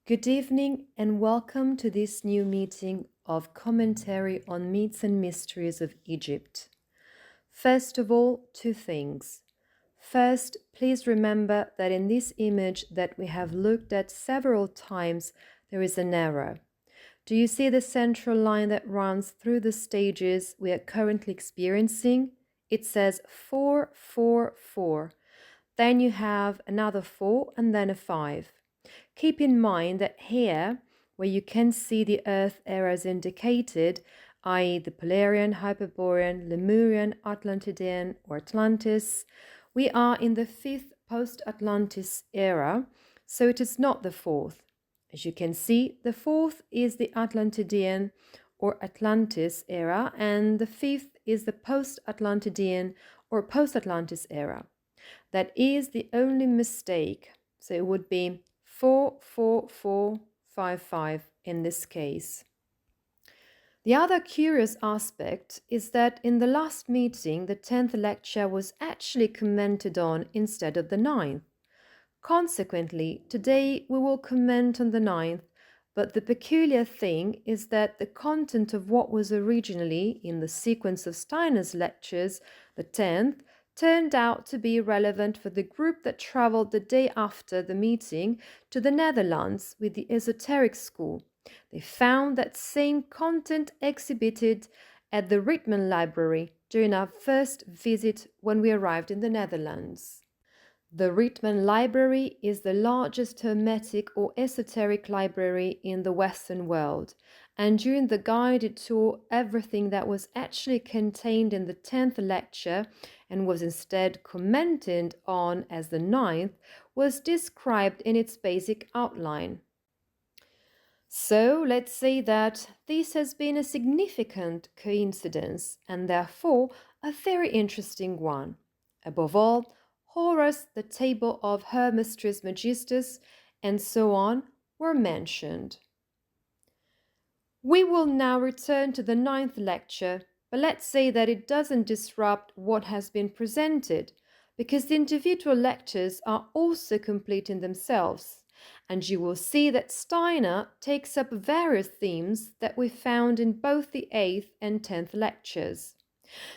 Good evening and welcome to this new meeting of commentary on myths and mysteries of Egypt. First of all, two things. First, please remember that in this image that we have looked at several times, there is an error. Do you see the central line that runs through the stages we are currently experiencing? It says 4, 4, 4. Then you have another 4 and then a 5. Keep in mind that here, where you can see the Earth eras indicated, i.e. the Polarian, Hyperborean, Lemurian, Atlantidean, or Atlantis, we are in the 5th post-Atlantis era, so it is not the 4th. As you can see, the 4th is the Atlantidean or Atlantis era, and the 5th is the post-Atlantidean or post-Atlantis era. That is the only mistake. So it would be 4, 4, 4, 5, 5 in this case. The other curious aspect is that in the last meeting, the 10th lecture was actually commented on instead of the 9th. Consequently, today we will comment on the 9th, but the peculiar thing is that the content of what was originally in the sequence of Steiner's lectures, the 10th, turned out to be relevant for the group that traveled the day after the meeting to the Netherlands with the esoteric school. They found that same content exhibited at the Rittmann Library during our first visit when we arrived in the Netherlands. The Rittmann Library is the largest Hermetic or esoteric library in the Western world, and during the guided tour, everything that was actually contained in the 10th lecture and was instead commented on as the 9th was described in its basic outline. So let's say that this has been a significant coincidence and therefore a very interesting one. Above all, Horus, the table of Hermes Trismegistus, and so on were mentioned. We will now return to the 9th lecture, but let's say that it doesn't disrupt what has been presented, because the individual lectures are also complete in themselves, and you will see that Steiner takes up various themes that we found in both the 8th and 10th lectures.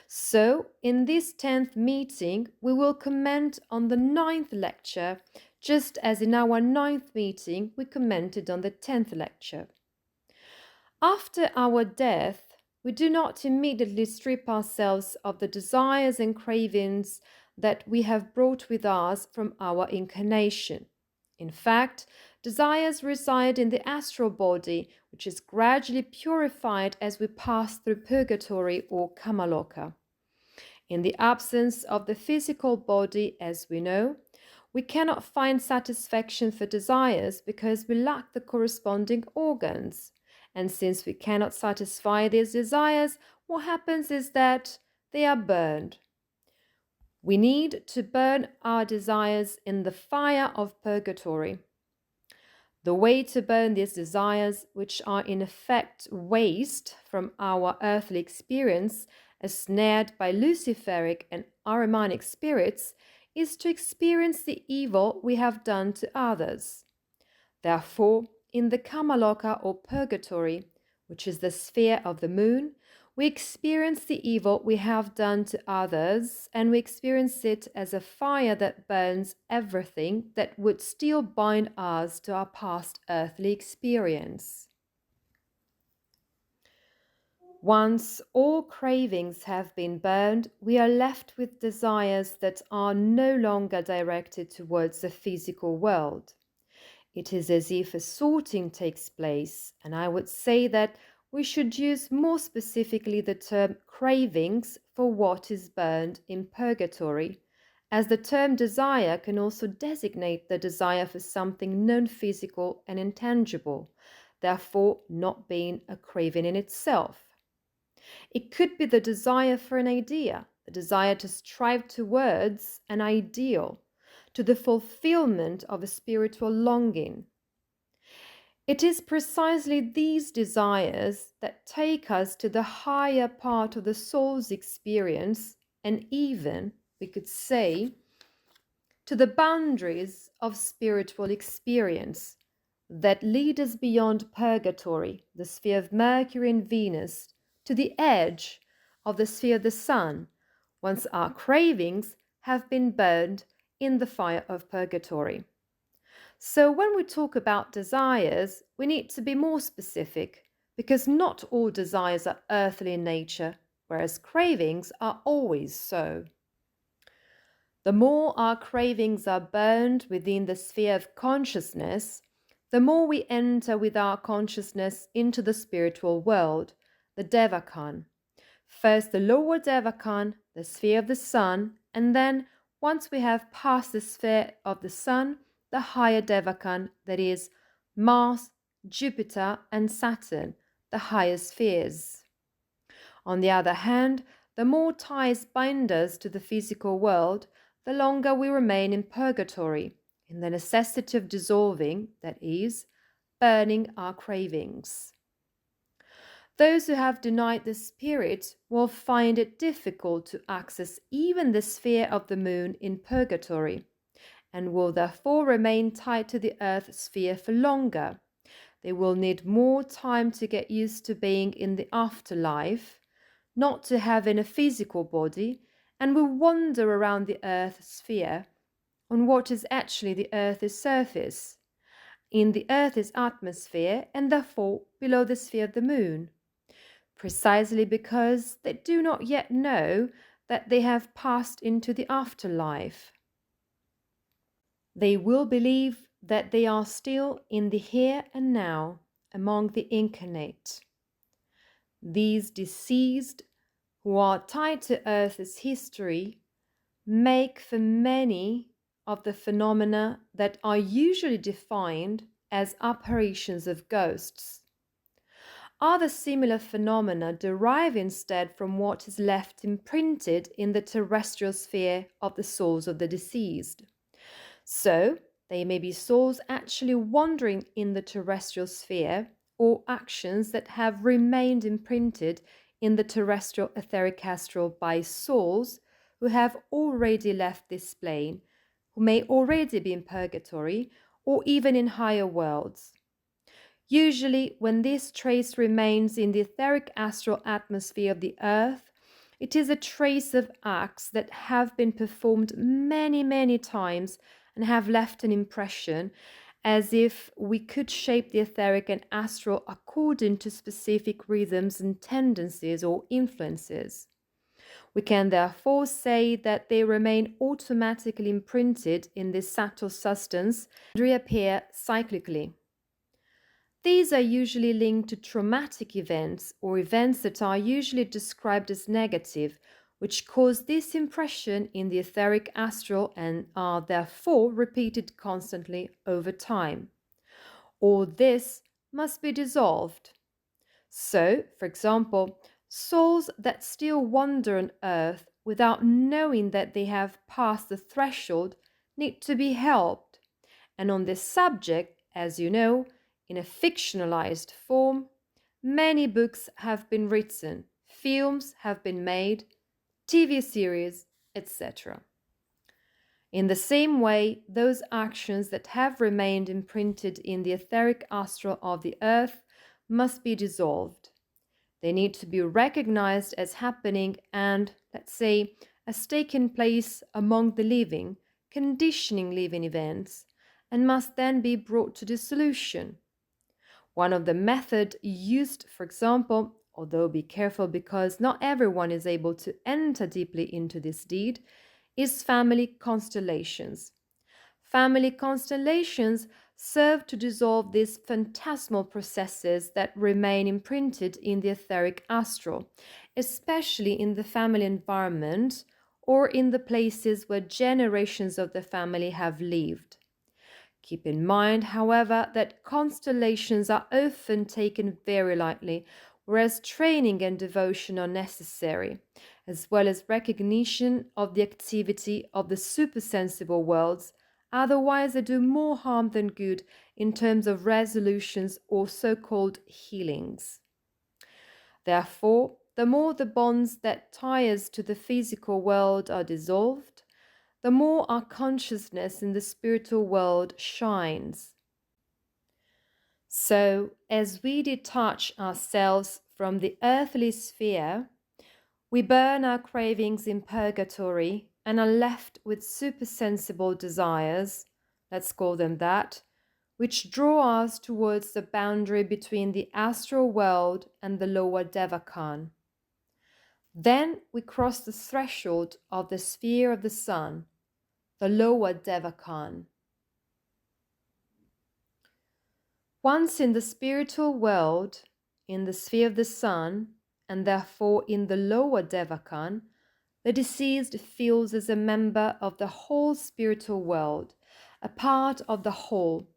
So, in this 10th meeting, we will comment on the 9th lecture, just as in our 9th meeting we commented on the 10th lecture. After our death, we do not immediately strip ourselves of the desires and cravings that we have brought with us from our incarnation. In fact, desires reside in the astral body, which is gradually purified as we pass through purgatory or kamaloka. In the absence of the physical body, as we know, we cannot find satisfaction for desires because we lack the corresponding organs. And since we cannot satisfy these desires, what happens is that they are burned. We need to burn our desires in the fire of purgatory. The way to burn these desires, which are in effect waste from our earthly experience, as snared by Luciferic and Ahrimanic spirits, is to experience the evil we have done to others. Therefore, in the Kamaloka or purgatory, which is the sphere of the moon, we experience the evil we have done to others, and we experience it as a fire that burns everything that would still bind us to our past earthly experience. Once all cravings have been burned, we are left with desires that are no longer directed towards the physical world. It is as if a sorting takes place, and I would say that we should use more specifically the term cravings for what is burned in purgatory, as the term desire can also designate the desire for something non-physical and intangible, therefore not being a craving in itself. It could be the desire for an idea, the desire to strive towards an ideal, to the fulfillment of a spiritual longing. It is precisely these desires that take us to the higher part of the soul's experience, and even, we could say, to the boundaries of spiritual experience, that lead us beyond purgatory, the sphere of Mercury and Venus, to the edge of the sphere of the Sun, once our cravings have been burned in the fire of purgatory. So when we talk about desires, we need to be more specific, because not all desires are earthly in nature, whereas cravings are always so. The more our cravings are burned within the sphere of consciousness, the more we enter with our consciousness into the spiritual world, the Devachan. First the lower Devachan, the sphere of the Sun, and then, once we have passed the sphere of the Sun, the higher Devachan, that is, Mars, Jupiter, and Saturn, the higher spheres. On the other hand, the more ties bind us to the physical world, the longer we remain in purgatory, in the necessity of dissolving, that is, burning our cravings. Those who have denied the spirit will find it difficult to access even the sphere of the moon in purgatory, and will therefore remain tied to the earth sphere for longer. They will need more time to get used to being in the afterlife, not to having a physical body, and will wander around the earth sphere on what is actually the earth's surface, in the earth's atmosphere, and therefore below the sphere of the moon, precisely because they do not yet know that they have passed into the afterlife. They will believe that they are still in the here and now among the incarnate. These deceased, who are tied to Earth's history, make for many of the phenomena that are usually defined as apparitions of ghosts. Other similar phenomena derive instead from what is left imprinted in the terrestrial sphere of the souls of the deceased. So, they may be souls actually wandering in the terrestrial sphere, or actions that have remained imprinted in the terrestrial etheric astral by souls who have already left this plane, who may already be in purgatory or even in higher worlds. Usually, when this trace remains in the etheric astral atmosphere of the earth, it is a trace of acts that have been performed many, many times and have left an impression, as if we could shape the etheric and astral according to specific rhythms and tendencies or influences. We can therefore say that they remain automatically imprinted in this subtle substance and reappear cyclically. These are usually linked to traumatic events or events that are usually described as negative, which cause this impression in the etheric astral and are therefore repeated constantly over time. All this must be dissolved. So, for example, souls that still wander on earth without knowing that they have passed the threshold need to be helped. And on this subject, as you know, in a fictionalized form, many books have been written, films have been made, TV series, etc. In the same way, those actions that have remained imprinted in the etheric astral of the earth must be dissolved. They need to be recognized as happening and, let's say, as taking place among the living, conditioning living events, and must then be brought to dissolution. One of the methods used, for example, although be careful because not everyone is able to enter deeply into this deed, is family constellations. Family constellations serve to dissolve these phantasmal processes that remain imprinted in the etheric astral, especially in the family environment or in the places where generations of the family have lived. Keep in mind, however, that constellations are often taken very lightly, whereas training and devotion are necessary, as well as recognition of the activity of the supersensible worlds. Otherwise, they do more harm than good in terms of resolutions or so-called healings. Therefore, the more the bonds that tie us to the physical world are dissolved, the more our consciousness in the spiritual world shines. So, as we detach ourselves from the earthly sphere, we burn our cravings in purgatory and are left with supersensible desires, let's call them that, which draw us towards the boundary between the astral world and the lower Devachan. Then we cross the threshold of the sphere of the sun, the lower Devachan. Once in the spiritual world, in the sphere of the sun, and therefore in the lower Devachan, the deceased feels as a member of the whole spiritual world, a part of the whole,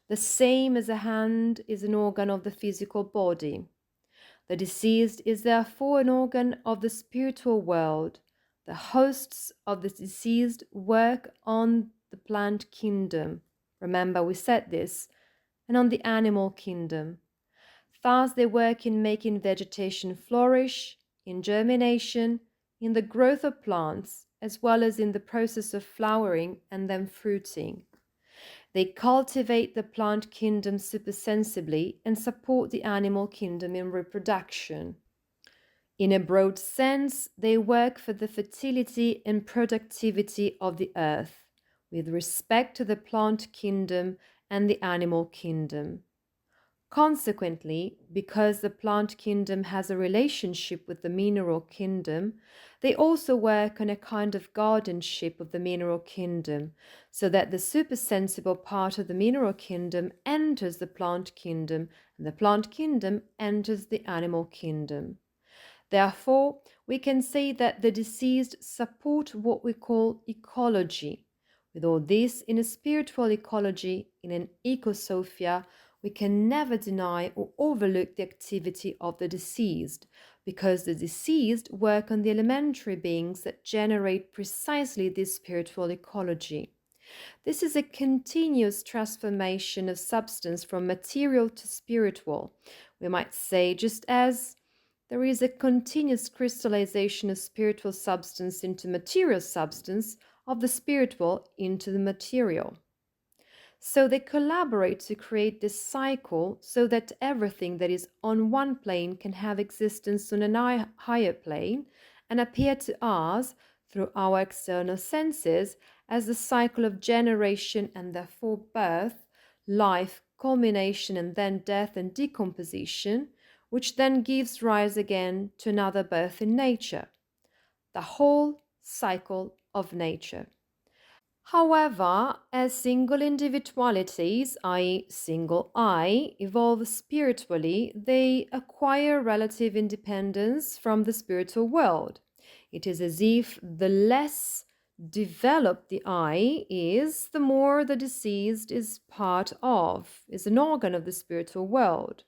the same as a hand is an organ of the physical body. The deceased is therefore an organ of the spiritual world. The hosts of the deceased work on the plant kingdom. Remember, we said this, and on the animal kingdom. Thus they work in making vegetation flourish, in germination, in the growth of plants, as well as in the process of flowering and then fruiting. They cultivate the plant kingdom supersensibly and support the animal kingdom in reproduction. In a broad sense, they work for the fertility and productivity of the earth, with respect to the plant kingdom and the animal kingdom. Consequently, because the plant kingdom has a relationship with the mineral kingdom, they also work on a kind of guardianship of the mineral kingdom, so that the supersensible part of the mineral kingdom enters the plant kingdom, and the plant kingdom enters the animal kingdom. Therefore, we can say that the deceased support what we call ecology. With all this, in a spiritual ecology, in an ecosophia, we can never deny or overlook the activity of the deceased, because the deceased work on the elementary beings that generate precisely this spiritual ecology. This is a continuous transformation of substance from material to spiritual. We might say, just as there is a continuous crystallization of spiritual substance into material substance, of the spiritual into the material. So they collaborate to create this cycle so that everything that is on one plane can have existence on a higher plane and appear to us through our external senses as the cycle of generation and therefore birth, life, culmination, and then death and decomposition, which then gives rise again to another birth in nature. The whole cycle of nature. However, as single individualities, i.e., single I, evolve spiritually, they acquire relative independence from the spiritual world. It is as if the less developed the I is, the more the deceased is is an organ of the spiritual world.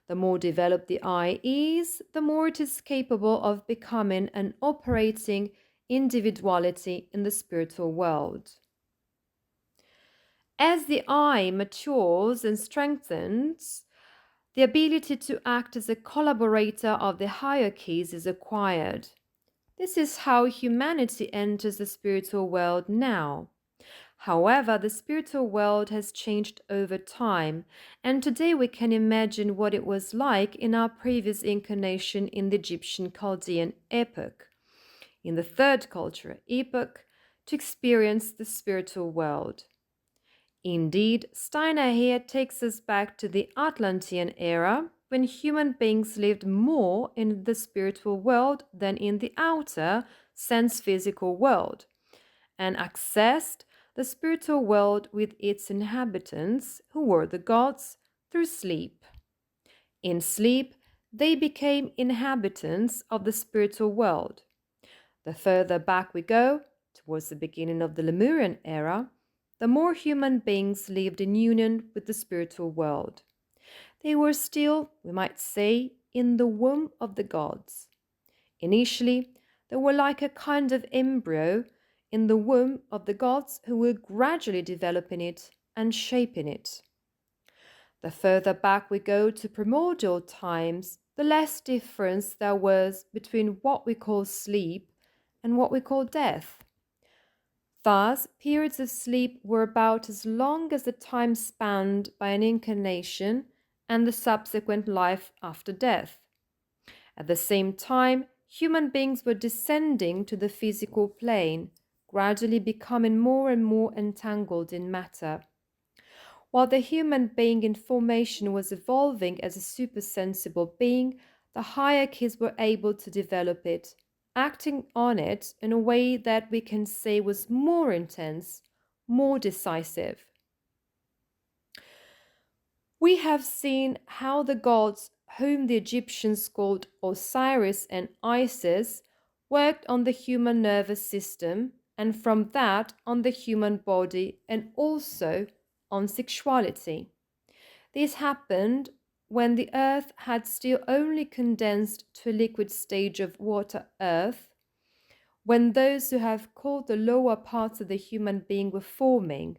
The more developed the I is, the more it is capable of becoming an operating individuality in the spiritual world. As the I matures and strengthens, the ability to act as a collaborator of the hierarchies is acquired. This is how humanity enters the spiritual world now. However, the spiritual world has changed over time, and today we can imagine what it was like in our previous incarnation in the Egyptian Chaldean epoch, in the third cultural epoch, to experience the spiritual world. Indeed, Steiner here takes us back to the Atlantean era, when human beings lived more in the spiritual world than in the outer, sense physical world, and accessed the spiritual world with its inhabitants, who were the gods, through sleep. In sleep, they became inhabitants of the spiritual world. The further back we go, towards the beginning of the Lemurian era, the more human beings lived in union with the spiritual world. They were still, we might say, in the womb of the gods. Initially, they were like a kind of embryo in the womb of the gods who were gradually developing it and shaping it. The further back we go to primordial times, the less difference there was between what we call sleep and what we call death. Thus, periods of sleep were about as long as the time spanned by an incarnation, and the subsequent life after death. At the same time, human beings were descending to the physical plane, gradually becoming more and more entangled in matter. While the human being in formation was evolving as a supersensible being, the hierarchies were able to develop it, acting on it in a way that we can say was more intense, more decisive. We have seen how the gods, whom the Egyptians called Osiris and Isis, worked on the human nervous system, and from that on the human body and also on sexuality. This happened when the earth had still only condensed to a liquid stage of water earth, when those who have called the lower parts of the human being were forming,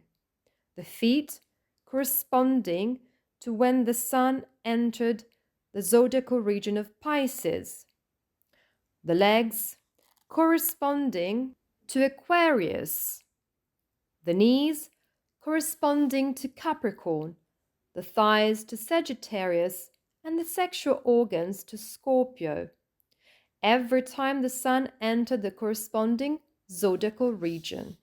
the feet corresponding to when the sun entered the zodiacal region of Pisces, the legs corresponding to Aquarius, the knees corresponding to Capricorn, the thighs to Sagittarius, and the sexual organs to Scorpio, every time the sun entered the corresponding zodiacal region.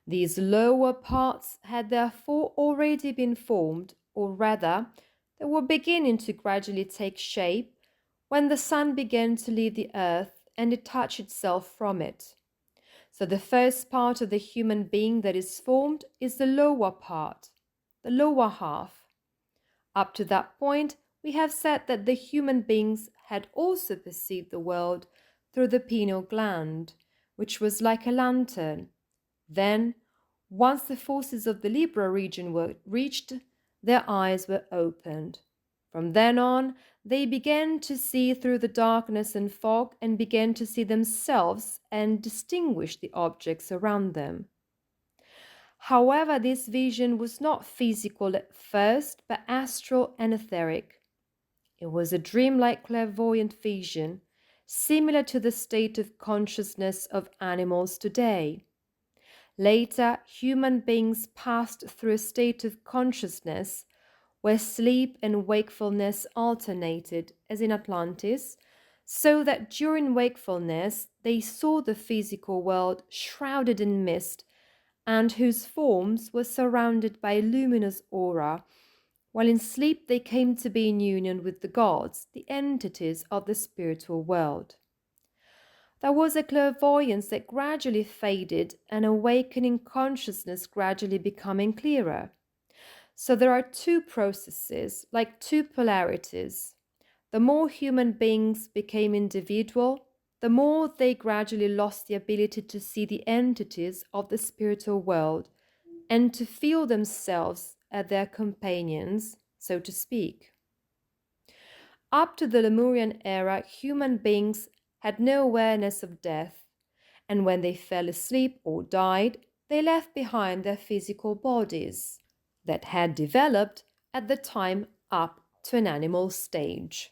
These lower parts had therefore already been formed, or rather, they were beginning to gradually take shape when the sun began to leave the earth and detach itself from it. So the first part of the human being that is formed is the lower part, the lower half. Up to that point, we have said that the human beings had also perceived the world through the pineal gland, which was like a lantern. Then, once the forces of the Libero region were reached, their eyes were opened. From then on, they began to see through the darkness and fog and began to see themselves and distinguish the objects around them. However, this vision was not physical at first, but astral and etheric. It was a dreamlike clairvoyant vision, similar to the state of consciousness of animals today. Later, human beings passed through a state of consciousness where sleep and wakefulness alternated, as in Atlantis, so that during wakefulness they saw the physical world shrouded in mist and whose forms were surrounded by a luminous aura, while in sleep they came to be in union with the gods, the entities of the spiritual world. There was a clairvoyance that gradually faded, an awakening consciousness gradually becoming clearer. So there are two processes, like two polarities. The more human beings became individual, the more they gradually lost the ability to see the entities of the spiritual world and to feel themselves as their companions, so to speak. Up to the Lemurian era, human beings had no awareness of death, and when they fell asleep or died, they left behind their physical bodies that had developed at the time up to an animal stage.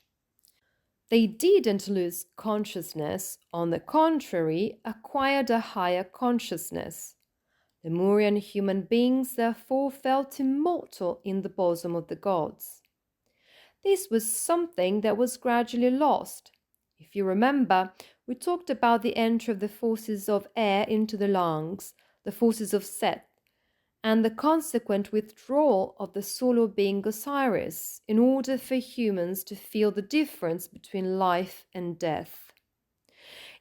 They didn't lose consciousness, on the contrary, acquired a higher consciousness. Lemurian human beings therefore felt immortal in the bosom of the gods. This was something that was gradually lost. If you remember, we talked about the entry of the forces of air into the lungs, the forces of Set, and the consequent withdrawal of the solar being Osiris in order for humans to feel the difference between life and death.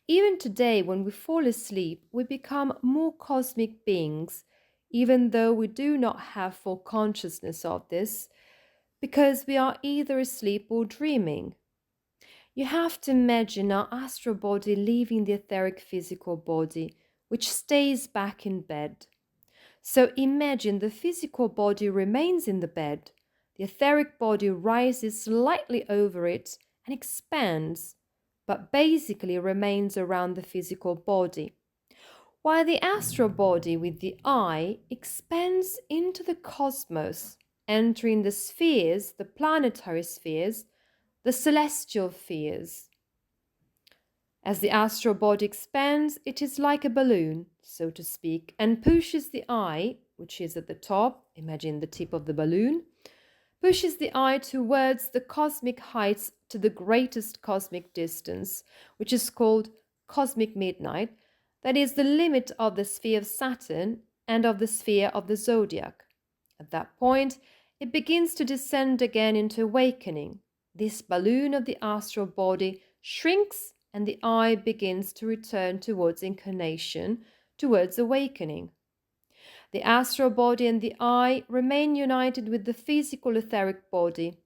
Even today, when we fall asleep, we become more cosmic beings, even though we do not have full consciousness of this, because we are either asleep or dreaming. You have to imagine our astral body leaving the etheric physical body, which stays back in bed. So imagine the physical body remains in the bed, the etheric body rises slightly over it and expands, but basically remains around the physical body, while the astral body with the eye expands into the cosmos, entering the spheres, the planetary spheres, the celestial spheres. As the astral body expands, it is like a balloon, so to speak, and pushes the eye, which is at the top, imagine the tip of the balloon, pushes the eye towards the cosmic heights to the greatest cosmic distance, which is called cosmic midnight, that is the limit of the sphere of Saturn and of the sphere of the zodiac. At that point, it begins to descend again into awakening. This balloon of the astral body shrinks and the eye begins to return towards incarnation, towards awakening. The astral body and the eye remain united with the physical etheric body.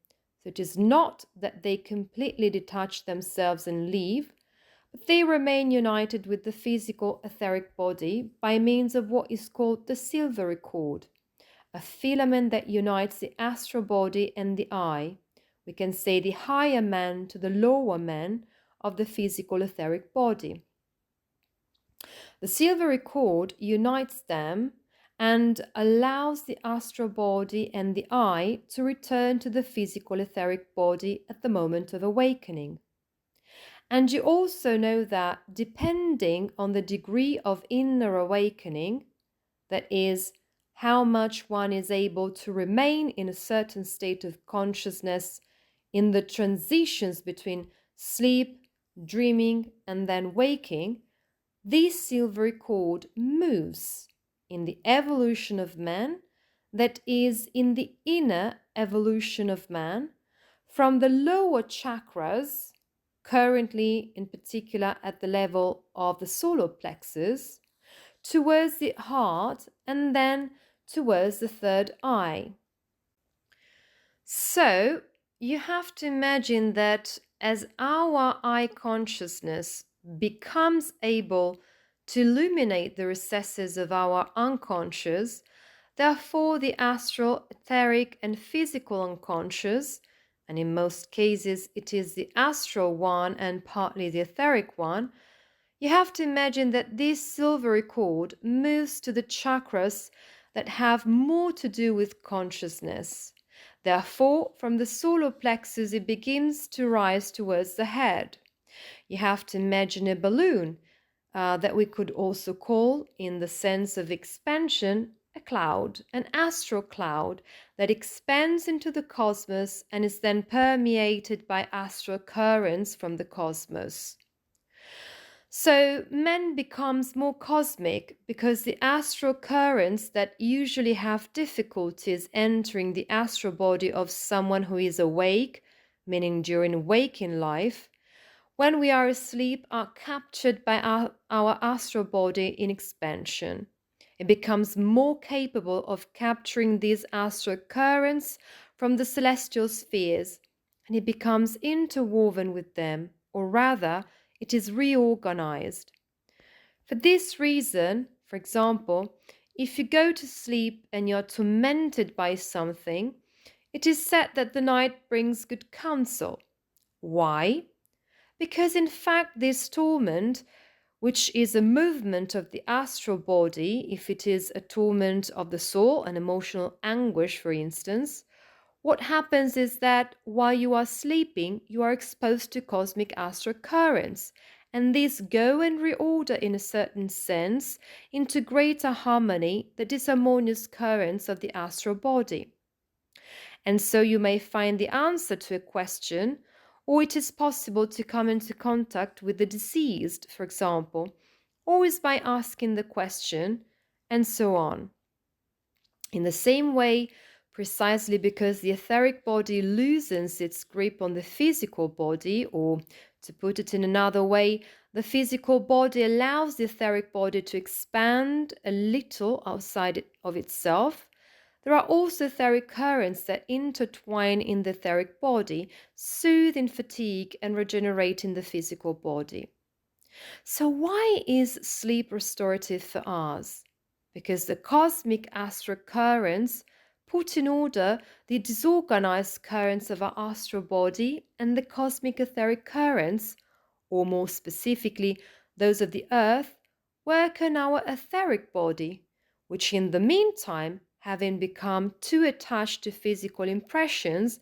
So it is not that they completely detach themselves and leave, but they remain united with the physical etheric body by means of what is called the silvery cord, a filament that unites the astral body and the eye. We can say the higher man to the lower man of the physical etheric body. The silvery cord unites them and allows the astral body and the eye to return to the physical etheric body at the moment of awakening. And you also know that depending on the degree of inner awakening, that is, how much one is able to remain in a certain state of consciousness in the transitions between sleep, dreaming, and then waking, this silvery cord moves in the evolution of man, that is, in the inner evolution of man, from the lower chakras, currently in particular at the level of the solar plexus, towards the heart and then towards the third eye. So you have to imagine that as our eye consciousness becomes able to illuminate the recesses of our unconscious, therefore the astral, etheric, and physical unconscious, and in most cases it is the astral one and partly the etheric one, you have to imagine that this silvery cord moves to the chakras that have more to do with consciousness. Therefore, from the solar plexus, it begins to rise towards the head. You have to imagine a balloon that we could also call, in the sense of expansion, a cloud, an astral cloud that expands into the cosmos and is then permeated by astral currents from the cosmos. So man becomes more cosmic because the astral currents that usually have difficulties entering the astral body of someone who is awake, meaning during waking life, when we are asleep, are captured by our astral body in expansion. It becomes more capable of capturing these astral currents from the celestial spheres, and it becomes interwoven with them, or rather, it is reorganized. For this reason, for example, if you go to sleep and you're tormented by something, it is said that the night brings good counsel. Why? Because in fact this torment, which is a movement of the astral body, if it is a torment of the soul, an emotional anguish, for instance, what happens is that while you are sleeping, you are exposed to cosmic astral currents, and these go and reorder in a certain sense into greater harmony the disharmonious currents of the astral body. And so you may find the answer to a question, or it is possible to come into contact with the deceased, for example, always by asking the question, and so on. In the same way, precisely because the etheric body loosens its grip on the physical body, or to put it in another way, the physical body allows the etheric body to expand a little outside of itself. There are also etheric currents that intertwine in the etheric body, soothing fatigue and regenerating the physical body. So why is sleep restorative for us? Because the cosmic astral currents put in order the disorganized currents of our astral body, and the cosmic etheric currents, or more specifically those of the earth, work on our etheric body, which in the meantime, having become too attached to physical impressions,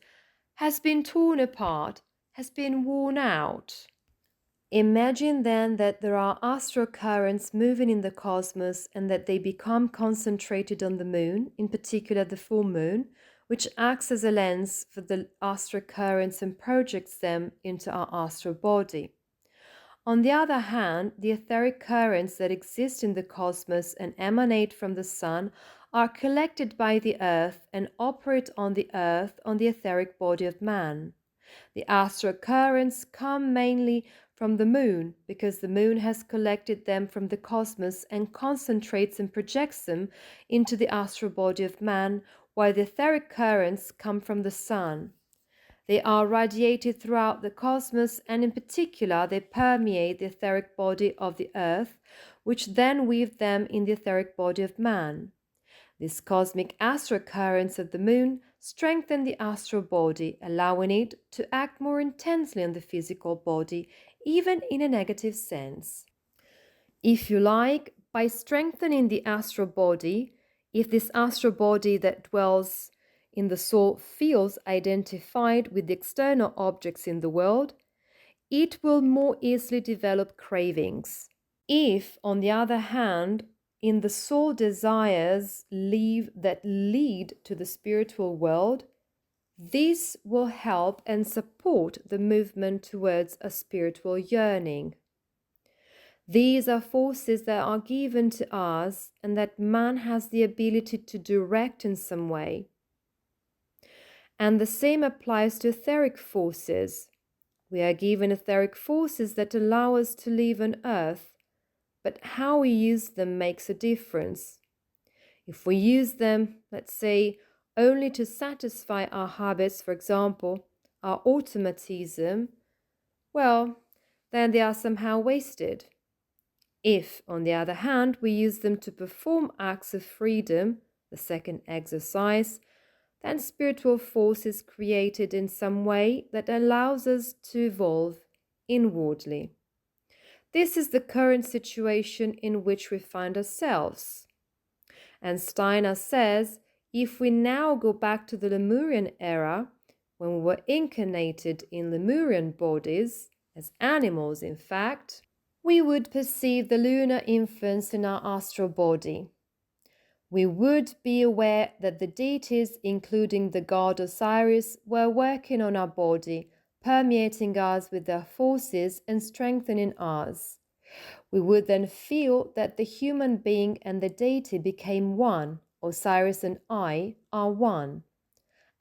has been torn apart, has been worn out. Imagine then that there are astral currents moving in the cosmos and that they become concentrated on the moon, in particular the full moon, which acts as a lens for the astral currents and projects them into our astral body. On the other hand, the etheric currents that exist in the cosmos and emanate from the sun are collected by the earth and operate on the earth on the etheric body of man. The astral currents come mainly from the moon because the moon has collected them from the cosmos and concentrates and projects them into the astral body of man, while the etheric currents come from the sun. They are radiated throughout the cosmos, and in particular they permeate the etheric body of the earth, which then weave them in the etheric body of man. These cosmic astral currents of the moon strengthen the astral body, allowing it to act more intensely on the physical body, even in a negative sense. If you like, by strengthening the astral body, if this astral body that dwells in the soul feels identified with the external objects in the world, it will more easily develop cravings. If, on the other hand, in the soul desires that lead to the spiritual world, this will help and support the movement towards a spiritual yearning. These are forces that are given to us and that man has the ability to direct in some way. And the same applies to etheric forces. We are given etheric forces that allow us to live on earth, but how we use them makes a difference. If we use them, let's say, only to satisfy our habits, for example, our automatism, well, then they are somehow wasted. If, on the other hand, we use them to perform acts of freedom, the second exercise, then spiritual force is created in some way that allows us to evolve inwardly. This is the current situation in which we find ourselves. And Steiner says, if we now go back to the Lemurian era, when we were incarnated in Lemurian bodies, as animals in fact, we would perceive the lunar influence in our astral body. We would be aware that the deities, including the god Osiris, were working on our body, permeating us with their forces and strengthening us. We would then feel that the human being and the deity became one. Osiris and I are one.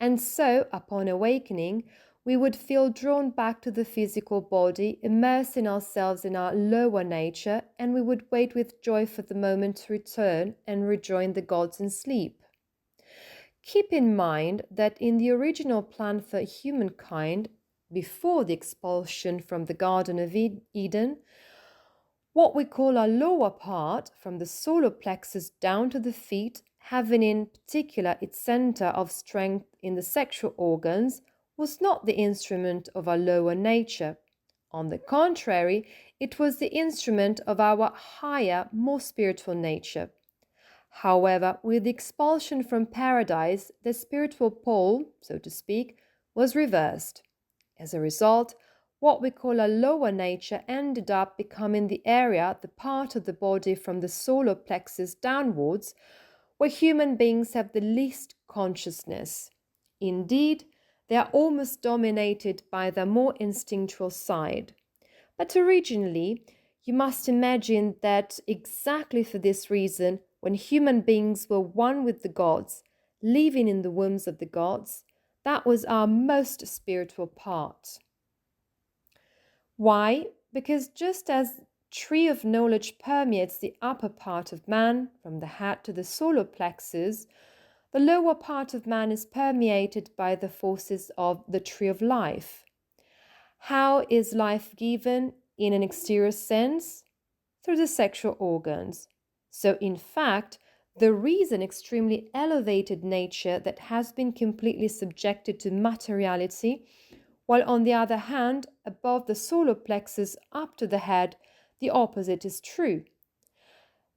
And so, upon awakening, we would feel drawn back to the physical body, immersing ourselves in our lower nature, and we would wait with joy for the moment to return and rejoin the gods in sleep. Keep in mind that in the original plan for humankind, before the expulsion from the Garden of Eden, what we call our lower part, from the solar plexus down to the feet, having in particular its center of strength in the sexual organs, was not the instrument of our lower nature. On the contrary, it was the instrument of our higher, more spiritual nature. However, with the expulsion from paradise, the spiritual pole, so to speak, was reversed. As a result, what we call our lower nature ended up becoming the area, the part of the body from the solar plexus downwards, where human beings have the least consciousness. Indeed, they are almost dominated by the more instinctual side. But originally, you must imagine that exactly for this reason, when human beings were one with the gods, living in the wombs of the gods, that was our most spiritual part. Why? Because just as tree of knowledge permeates the upper part of man, from the head to the solar plexus, the lower part of man is permeated by the forces of the tree of life. How is life given in an exterior sense? Through the sexual organs. So, in fact, there is an extremely elevated nature that has been completely subjected to materiality, while on the other hand, above the solar plexus up to the head, the opposite is true.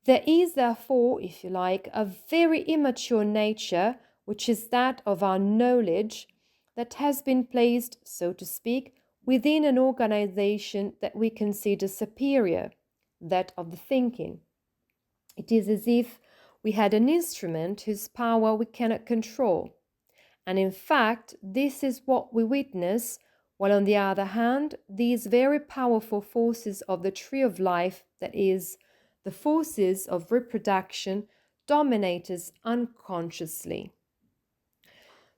There is therefore, if you like, a very immature nature, which is that of our knowledge, that has been placed, so to speak, within an organization that we consider superior, that of the thinking. It is as if we had an instrument whose power we cannot control. And in fact, this is what we witness, while on the other hand, these very powerful forces of the tree of life, that is, the forces of reproduction, dominate us unconsciously.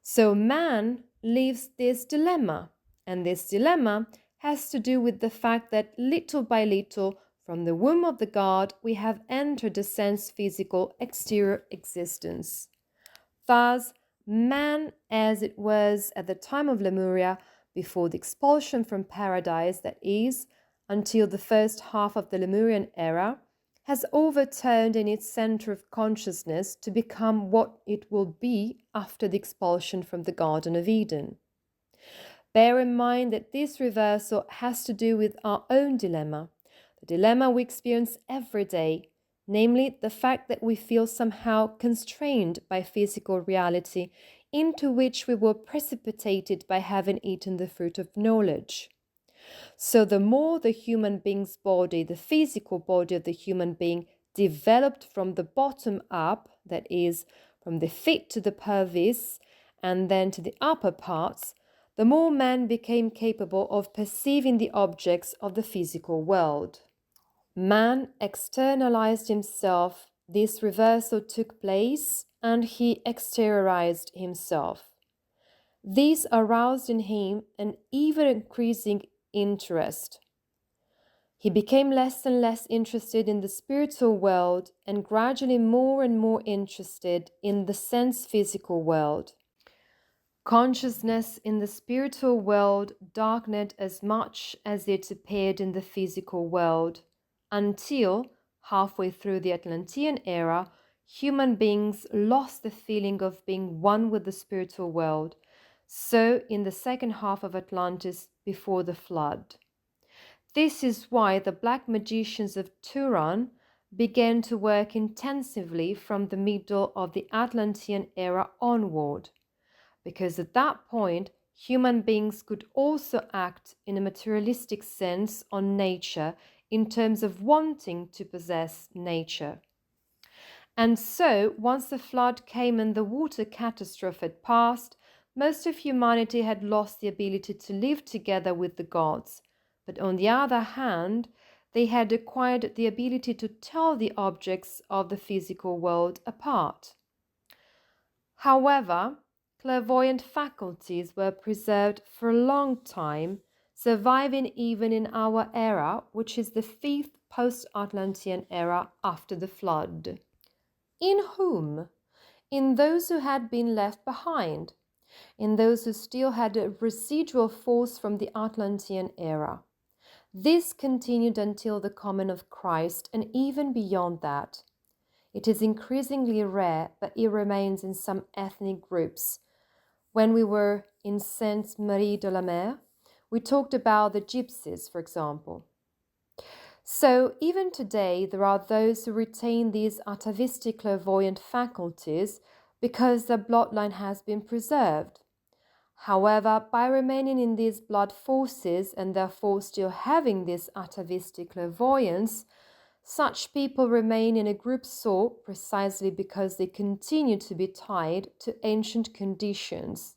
So man lives this dilemma, and this dilemma has to do with the fact that little by little, from the womb of the God, we have entered a sense-physical exterior existence. Thus, man, as it was at the time of Lemuria, before the expulsion from paradise, that is, until the first half of the Lemurian era, has overturned in its center of consciousness to become what it will be after the expulsion from the Garden of Eden. Bear in mind that this reversal has to do with our own dilemma, the dilemma we experience every day, namely the fact that we feel somehow constrained by physical reality into which we were precipitated by having eaten the fruit of knowledge. So the more the human being's body, the physical body of the human being, developed from the bottom up, that is, from the feet to the pelvis, and then to the upper parts, the more man became capable of perceiving the objects of the physical world. Man externalized himself, this reversal took place, and he exteriorized himself. This aroused in him an ever increasing interest. He became less and less interested in the spiritual world and gradually more and more interested in the sense-physical world. Consciousness in the spiritual world darkened as much as it appeared in the physical world, until, halfway through the Atlantean era, human beings lost the feeling of being one with the spiritual world, so in the second half of Atlantis before the flood. This is why the black magicians of Turan began to work intensively from the middle of the Atlantean era onward, because at that point human beings could also act in a materialistic sense on nature in terms of wanting to possess nature. And so, once the flood came and the water catastrophe had passed, most of humanity had lost the ability to live together with the gods. But on the other hand, they had acquired the ability to tell the objects of the physical world apart. However, clairvoyant faculties were preserved for a long time, surviving even in our era, which is the fifth post-Atlantean era after the flood. In whom? In those who had been left behind, in those who still had a residual force from the Atlantean era. This continued until the coming of Christ and even beyond that. It is increasingly rare, but it remains in some ethnic groups. When we were in Sainte-Marie de la Mer, we talked about the gypsies, for example. So even today, there are those who retain these atavistic clairvoyant faculties because their bloodline has been preserved. However, by remaining in these blood forces and therefore still having this atavistic clairvoyance, such people remain in a group soul precisely because they continue to be tied to ancient conditions.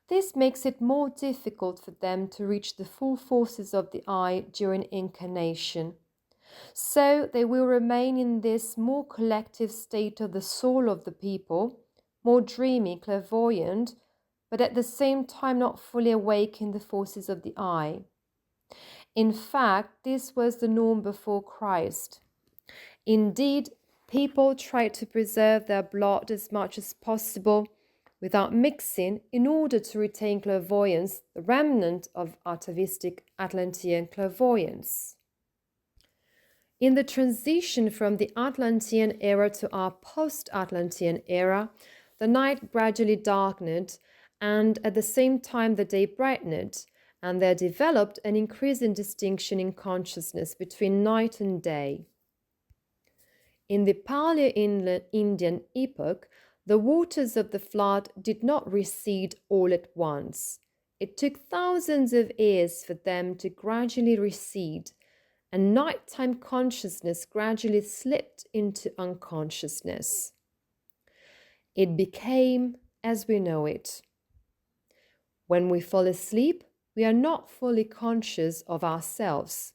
This makes it more difficult for them to reach the full forces of the I during incarnation. So they will remain in this more collective state of the soul of the people, more dreamy, clairvoyant, but at the same time not fully awake in the forces of the I. In fact, this was the norm before Christ. Indeed, people tried to preserve their blood as much as possible without mixing in order to retain clairvoyance, the remnant of atavistic Atlantean clairvoyance. In the transition from the Atlantean era to our post-Atlantean era, the night gradually darkened and at the same time the day brightened, and there developed an increasing distinction in consciousness between night and day. In the Paleo-Indian epoch, the waters of the flood did not recede all at once. It took thousands of years for them to gradually recede, and nighttime consciousness gradually slipped into unconsciousness. It became as we know it. When we fall asleep, we are not fully conscious of ourselves.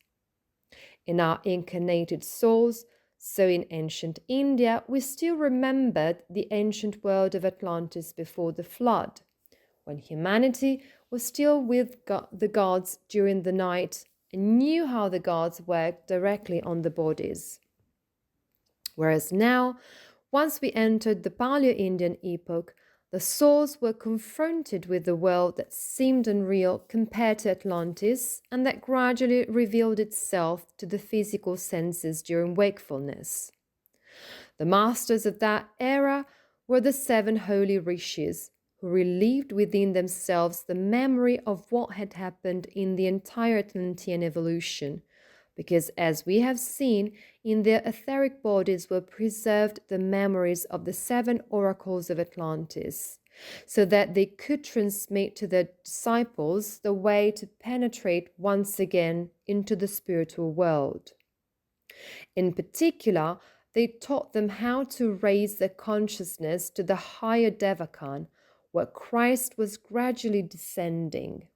In our incarnated souls, so in ancient India, we still remembered the ancient world of Atlantis before the flood, when humanity was still with the gods during the night and knew how the gods worked directly on the bodies. Whereas now, once we entered the Paleo-Indian epoch, the souls were confronted with the world that seemed unreal compared to Atlantis and that gradually revealed itself to the physical senses during wakefulness. The masters of that era were the 7 holy rishis, who relieved within themselves the memory of what had happened in the entire Atlantean evolution, because as we have seen, in their etheric bodies were preserved the memories of the 7 oracles of Atlantis, so that they could transmit to their disciples the way to penetrate once again into the spiritual world. In particular, they taught them how to raise their consciousness to the higher Devakan, where Christ was gradually descending.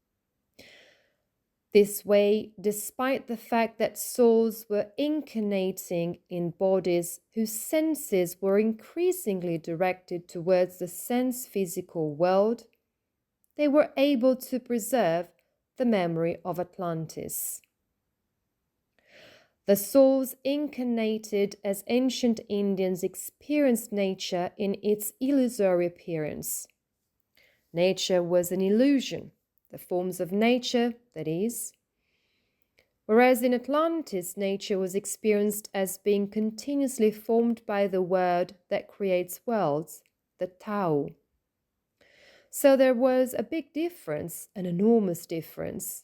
This way, despite the fact that souls were incarnating in bodies whose senses were increasingly directed towards the sense-physical world, they were able to preserve the memory of Atlantis. The souls incarnated as ancient Indians experienced nature in its illusory appearance. Nature was an illusion, the forms of nature, that is. Whereas in Atlantis, nature was experienced as being continuously formed by the word that creates worlds, the Tao. So there was a big difference, an enormous difference.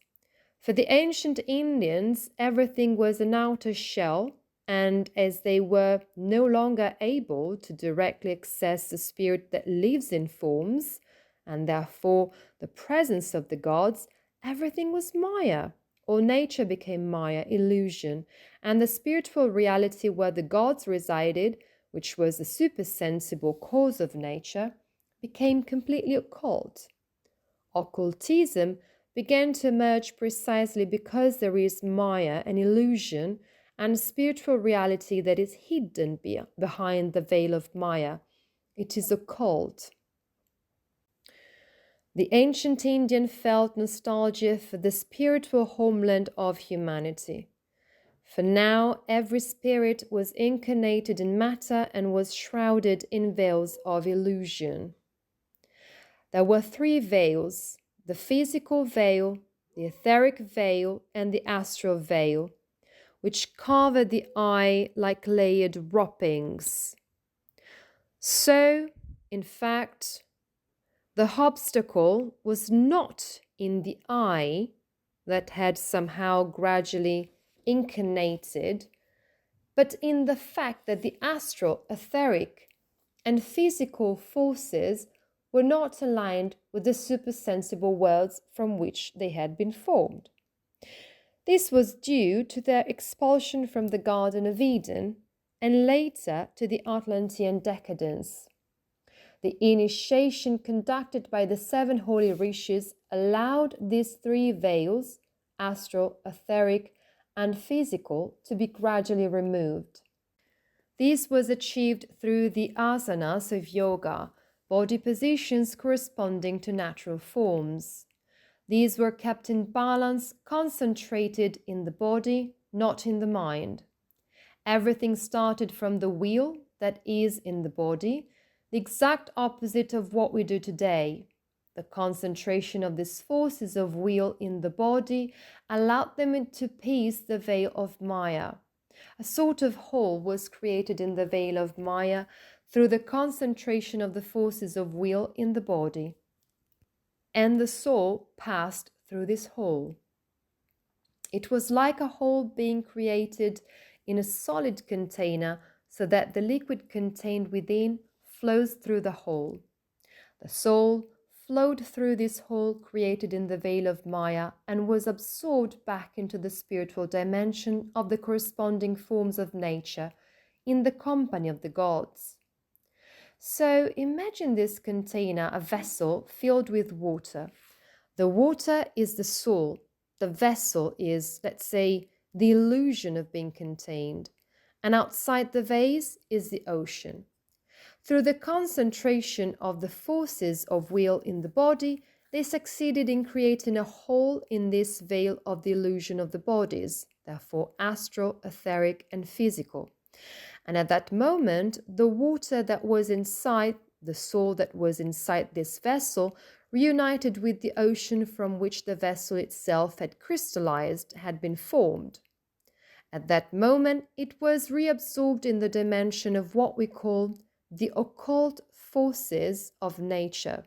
For the ancient Indians, everything was an outer shell, and as they were no longer able to directly access the spirit that lives in forms, and therefore the presence of the gods, everything was Maya, or nature became Maya, illusion, and the spiritual reality where the gods resided, which was the supersensible cause of nature, became completely occult. Occultism began to emerge precisely because there is Maya, an illusion, and spiritual reality that is hidden behind the veil of Maya. It is occult. The ancient Indian felt nostalgia for the spiritual homeland of humanity. For now, every spirit was incarnated in matter and was shrouded in veils of illusion. There were 3 veils: the physical veil, the etheric veil, and the astral veil, which covered the eye like layered wrappings. So, in fact, the obstacle was not in the eye that had somehow gradually incarnated, but in the fact that the astral, etheric, and physical forces were not aligned with the supersensible worlds from which they had been formed. This was due to their expulsion from the Garden of Eden and later to the Atlantean decadence. The initiation conducted by the 7 holy rishis allowed these 3 veils, astral, etheric, and physical, to be gradually removed. This was achieved through the asanas of yoga, body positions corresponding to natural forms. These were kept in balance, concentrated in the body, not in the mind. Everything started from the wheel that is in the body, the exact opposite of what we do today. The concentration of these forces of will in the body allowed them to pierce the veil of Maya. A sort of hole was created in the veil of Maya through the concentration of the forces of will in the body, and the soul passed through this hole. It was like a hole being created in a solid container so that the liquid contained within flows through the hole. The soul flowed through this hole created in the veil of Maya and was absorbed back into the spiritual dimension of the corresponding forms of nature in the company of the gods. So imagine this container, a vessel filled with water. The water is the soul. The vessel is, let's say, the illusion of being contained. And outside the vase is the ocean. Through the concentration of the forces of will in the body, they succeeded in creating a hole in this veil of the illusion of the bodies, therefore astral, etheric, and physical. And at that moment, the water that was inside, the soul that was inside this vessel, reunited with the ocean from which the vessel itself had crystallized, had been formed. At that moment, it was reabsorbed in the dimension of what we call the occult forces of nature,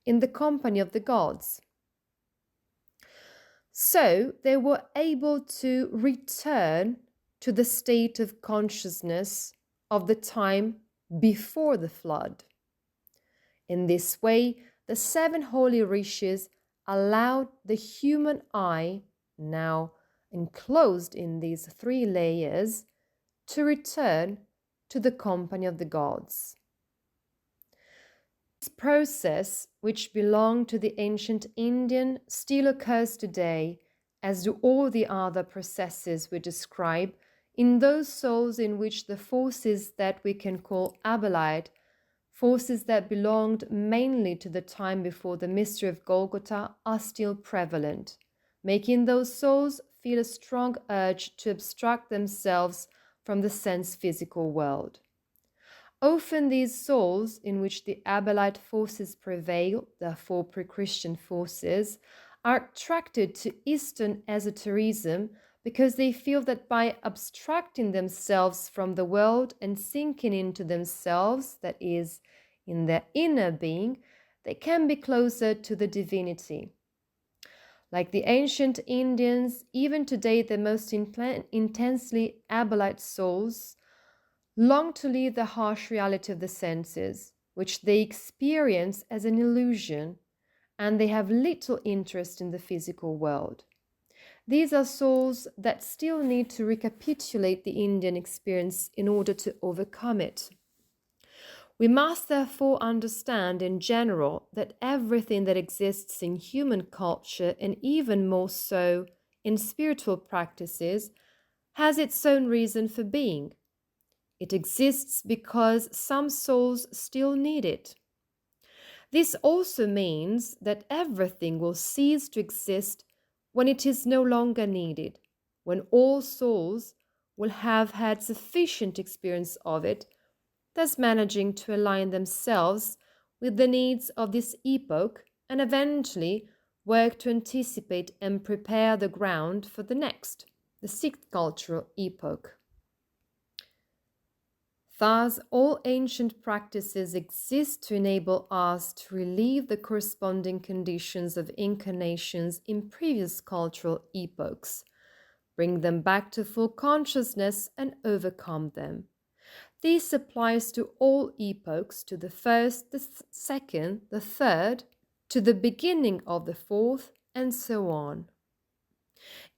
in the company of the gods. So they were able to return to the state of consciousness of the time before the flood. In this way, the 7 holy rishis allowed the human eye, now enclosed in these 3 layers, to return to the company of the gods. This process, which belonged to the ancient Indian, still occurs today, as do all the other processes we describe, in those souls in which the forces that we can call Abelite, forces that belonged mainly to the time before the mystery of Golgotha, are still prevalent, making those souls feel a strong urge to abstract themselves from the sense-physical world. Often these souls, in which the Abelite forces prevail, therefore pre-Christian forces, are attracted to Eastern esotericism because they feel that by abstracting themselves from the world and sinking into themselves, that is, in their inner being, they can be closer to the divinity. Like the ancient Indians, even today the most intensely Abelite souls long to leave the harsh reality of the senses, which they experience as an illusion, and they have little interest in the physical world. These are souls that still need to recapitulate the Indian experience in order to overcome it. We must therefore understand in general that everything that exists in human culture, and even more so in spiritual practices, has its own reason for being. It exists because some souls still need it. This also means that everything will cease to exist when it is no longer needed, when all souls will have had sufficient experience of it, thus managing to align themselves with the needs of this epoch and eventually work to anticipate and prepare the ground for the next, the 6th cultural epoch. Thus, all ancient practices exist to enable us to relieve the corresponding conditions of incarnations in previous cultural epochs, bring them back to full consciousness and overcome them. This applies to all epochs, to the 1st, the 2nd, the 3rd, to the beginning of the 4th, and so on.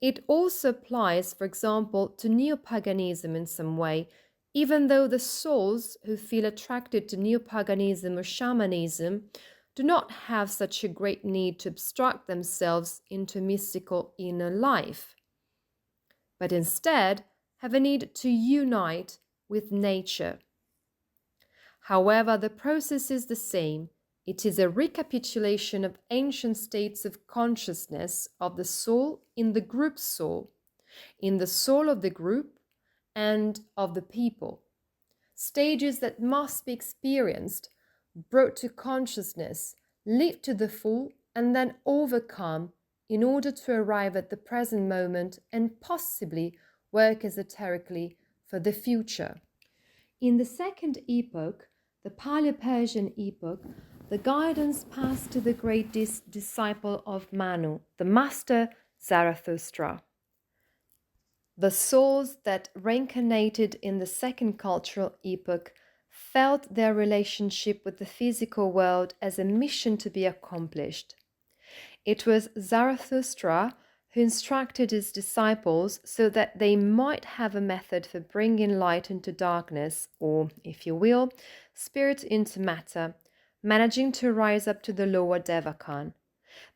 It also applies, for example, to neo-paganism in some way, even though the souls who feel attracted to neo-paganism or shamanism do not have such a great need to abstract themselves into mystical inner life, but instead have a need to unite with nature. However, the process is the same. It is a recapitulation of ancient states of consciousness of the soul in the group soul, in the soul of the group, and of the people. Stages that must be experienced, brought to consciousness, lived to the full, and then overcome in order to arrive at the present moment and possibly work esoterically for the future. In the 2nd epoch, the Paleo-Persian epoch, the guidance passed to the great disciple of Manu, the master Zarathustra. The souls that reincarnated in the 2nd cultural epoch felt their relationship with the physical world as a mission to be accomplished. It was Zarathustra who instructed his disciples so that they might have a method for bringing light into darkness, or, if you will, spirit into matter, managing to rise up to the lower Devakan.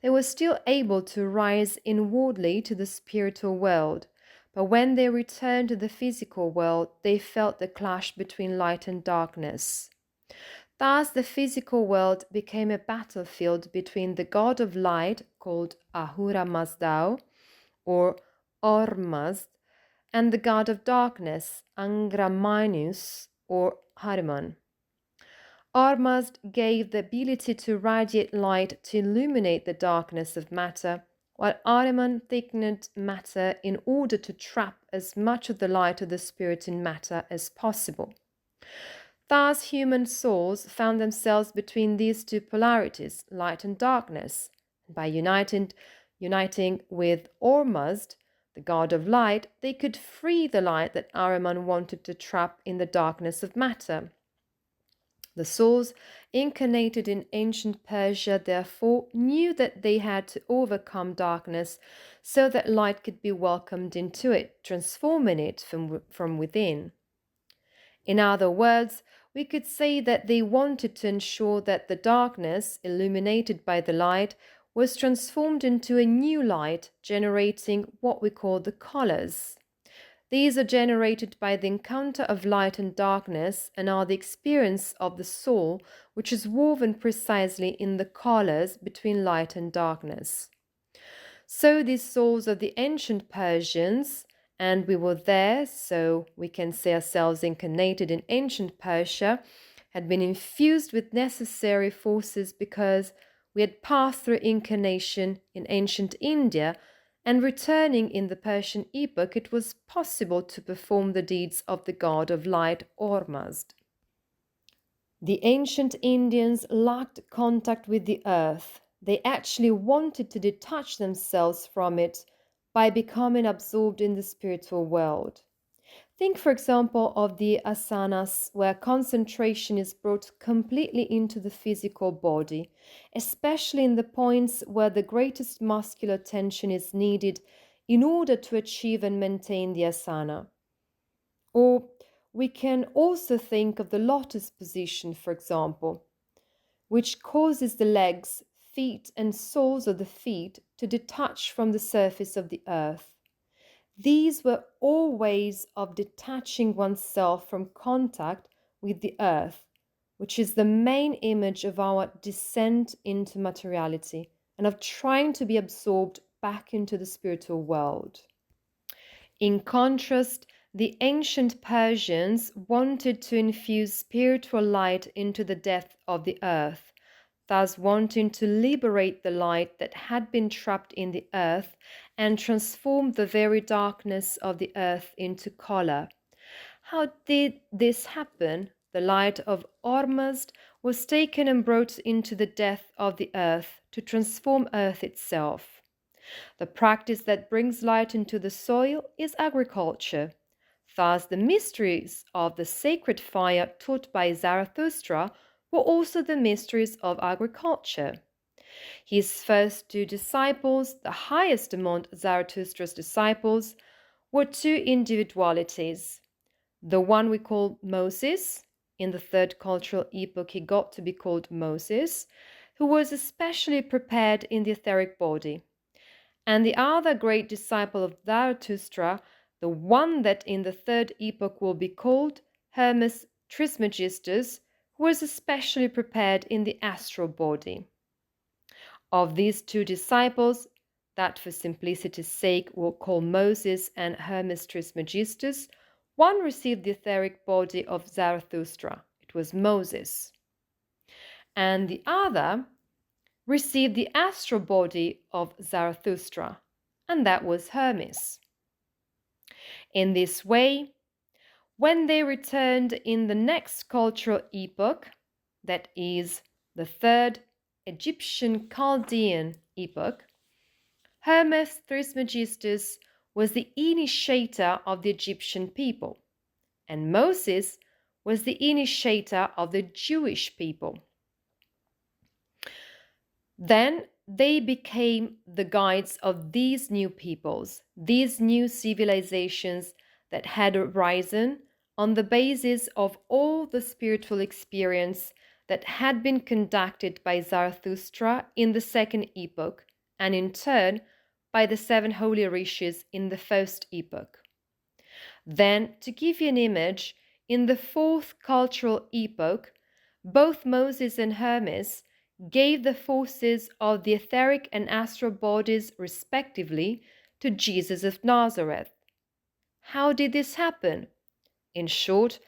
They were still able to rise inwardly to the spiritual world, but when they returned to the physical world, they felt the clash between light and darkness. Thus, the physical world became a battlefield between the god of light, called Ahura Mazdao, or Ormazd, and the god of darkness, Angramanus, or Hanuman. Ormazd gave the ability to radiate light to illuminate the darkness of matter, while Hanuman thickened matter in order to trap as much of the light of the spirit in matter as possible. Thus, human souls found themselves between these two polarities, light and darkness. By uniting with Ormazd, the god of light, they could free the light that Ahriman wanted to trap in the darkness of matter. The souls incarnated in ancient Persia, therefore, knew that they had to overcome darkness so that light could be welcomed into it, transforming it from within. In other words, we could say that they wanted to ensure that the darkness, illuminated by the light, was transformed into a new light, generating what we call the colors. These are generated by the encounter of light and darkness and are the experience of the soul, which is woven precisely in the colors between light and darkness. So these souls of the ancient Persians, and we were there, so we can say ourselves incarnated in ancient Persia, had been infused with necessary forces because we had passed through incarnation in ancient India, and returning in the Persian epoch, it was possible to perform the deeds of the god of light, Ormazd. The ancient Indians lacked contact with the earth. They actually wanted to detach themselves from it by becoming absorbed in the spiritual world. Think, for example, of the asanas, where concentration is brought completely into the physical body, especially in the points where the greatest muscular tension is needed in order to achieve and maintain the asana. Or we can also think of the lotus position, for example, which causes the legs, feet, and soles of the feet to detach from the surface of the earth. These were all ways of detaching oneself from contact with the earth, which is the main image of our descent into materiality and of trying to be absorbed back into the spiritual world. In contrast, the ancient Persians wanted to infuse spiritual light into the depth of the earth, thus wanting to liberate the light that had been trapped in the earth and transform the very darkness of the earth into color. How did this happen? The light of Ormazd was taken and brought into the depth of the earth to transform earth itself. The practice that brings light into the soil is agriculture. Thus, the mysteries of the sacred fire taught by Zarathustra were also the mysteries of agriculture. His first two disciples, the highest among Zarathustra's disciples, were two individualities. The one we call Moses, in the third cultural epoch he got to be called Moses, who was especially prepared in the etheric body. And the other great disciple of Zarathustra, the one that in the third epoch will be called Hermes Trismegistus, who was especially prepared in the astral body. Of these two disciples, that for simplicity's sake we'll call Moses and Hermes Trismegistus, one received the etheric body of Zarathustra, it was Moses, and the other received the astral body of Zarathustra, and that was Hermes. In this way, when they returned in the next cultural epoch, that is the third Egyptian Chaldean epoch, Hermes Trismegistus was the initiator of the Egyptian people, and Moses was the initiator of the Jewish people. Then they became the guides of these new peoples, these new civilizations that had arisen on the basis of all the spiritual experience that had been conducted by Zarathustra in the second epoch, and in turn by the seven holy rishis in the first epoch. Then, to give you an image, in the fourth cultural epoch, both Moses and Hermes gave the forces of the etheric and astral bodies respectively to Jesus of Nazareth. How did this happen? In short,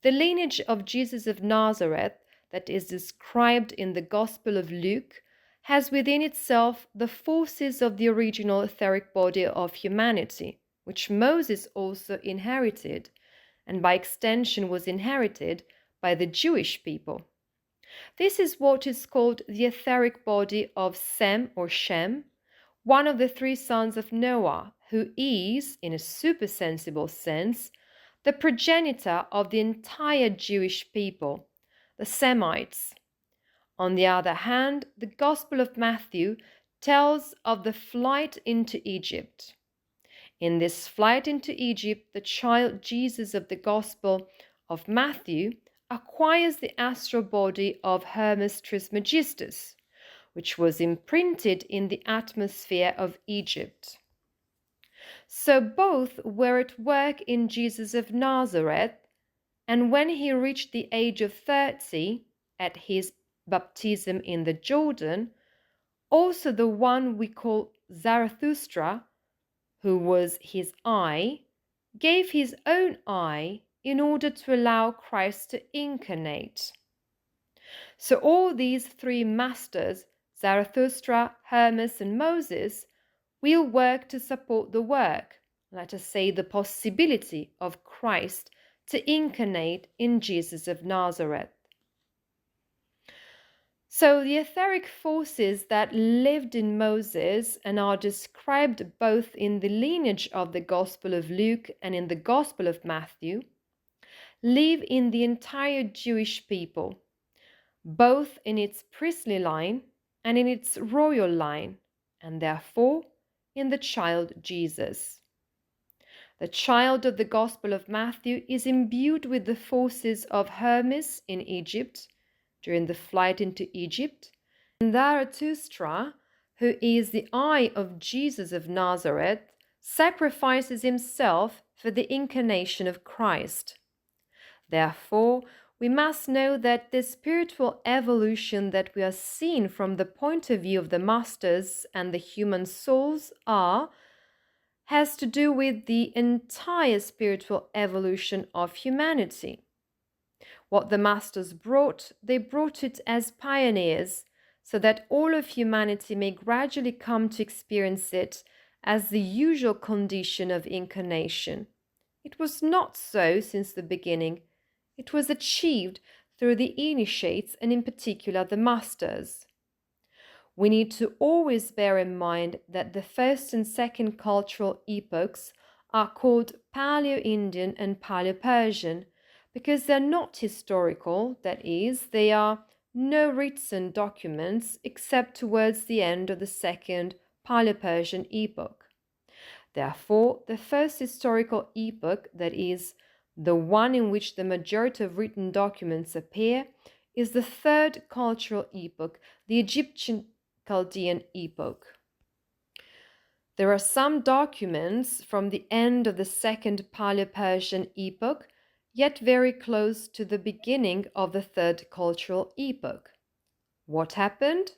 the lineage of Jesus of Nazareth that is described in the Gospel of Luke has within itself the forces of the original etheric body of humanity, which Moses also inherited, and by extension was inherited by the Jewish people. This is what is called the etheric body of Sem or Shem, one of the three sons of Noah, who is, in a supersensible sense, the progenitor of the entire Jewish people, the Semites. On the other hand, the Gospel of Matthew tells of the flight into Egypt. In this flight into Egypt, the child Jesus of the Gospel of Matthew acquires the astral body of Hermes Trismegistus, which was imprinted in the atmosphere of Egypt. So both were at work in Jesus of Nazareth, and when he reached the age of 30, at his baptism in the Jordan, also the one we call Zarathustra, who was his eye, gave his own eye in order to allow Christ to incarnate. So all these three masters, Zarathustra, Hermes, and Moses, will work to support the work, let us say the possibility of Christ to incarnate in Jesus of Nazareth. So the etheric forces that lived in Moses and are described both in the lineage of the Gospel of Luke and in the Gospel of Matthew live in the entire Jewish people, both in its priestly line and in its royal line, and therefore in the child Jesus. The child of the Gospel of Matthew is imbued with the forces of Hermes in Egypt during the flight into Egypt, and Zarathustra, who is the eye of Jesus of Nazareth, sacrifices himself for the incarnation of Christ. Therefore, we must know that the spiritual evolution that we are seeing from the point of view of the masters and the human souls has to do with the entire spiritual evolution of humanity. What the masters brought, they brought it as pioneers, so that all of humanity may gradually come to experience it as the usual condition of incarnation. It was not so since the beginning. It was achieved through the initiates and in particular the masters. We need to always bear in mind that the first and second cultural epochs are called Paleo-Indian and Paleo-Persian because they're not historical, that is, they are no written documents except towards the end of the second Paleo-Persian epoch. Therefore, the first historical epoch, that is, the one in which the majority of written documents appear, is the third cultural epoch, the Egyptian Chaldean epoch. There are some documents from the end of the second Paleo-Persian epoch, yet very close to the beginning of the third cultural epoch. What happened?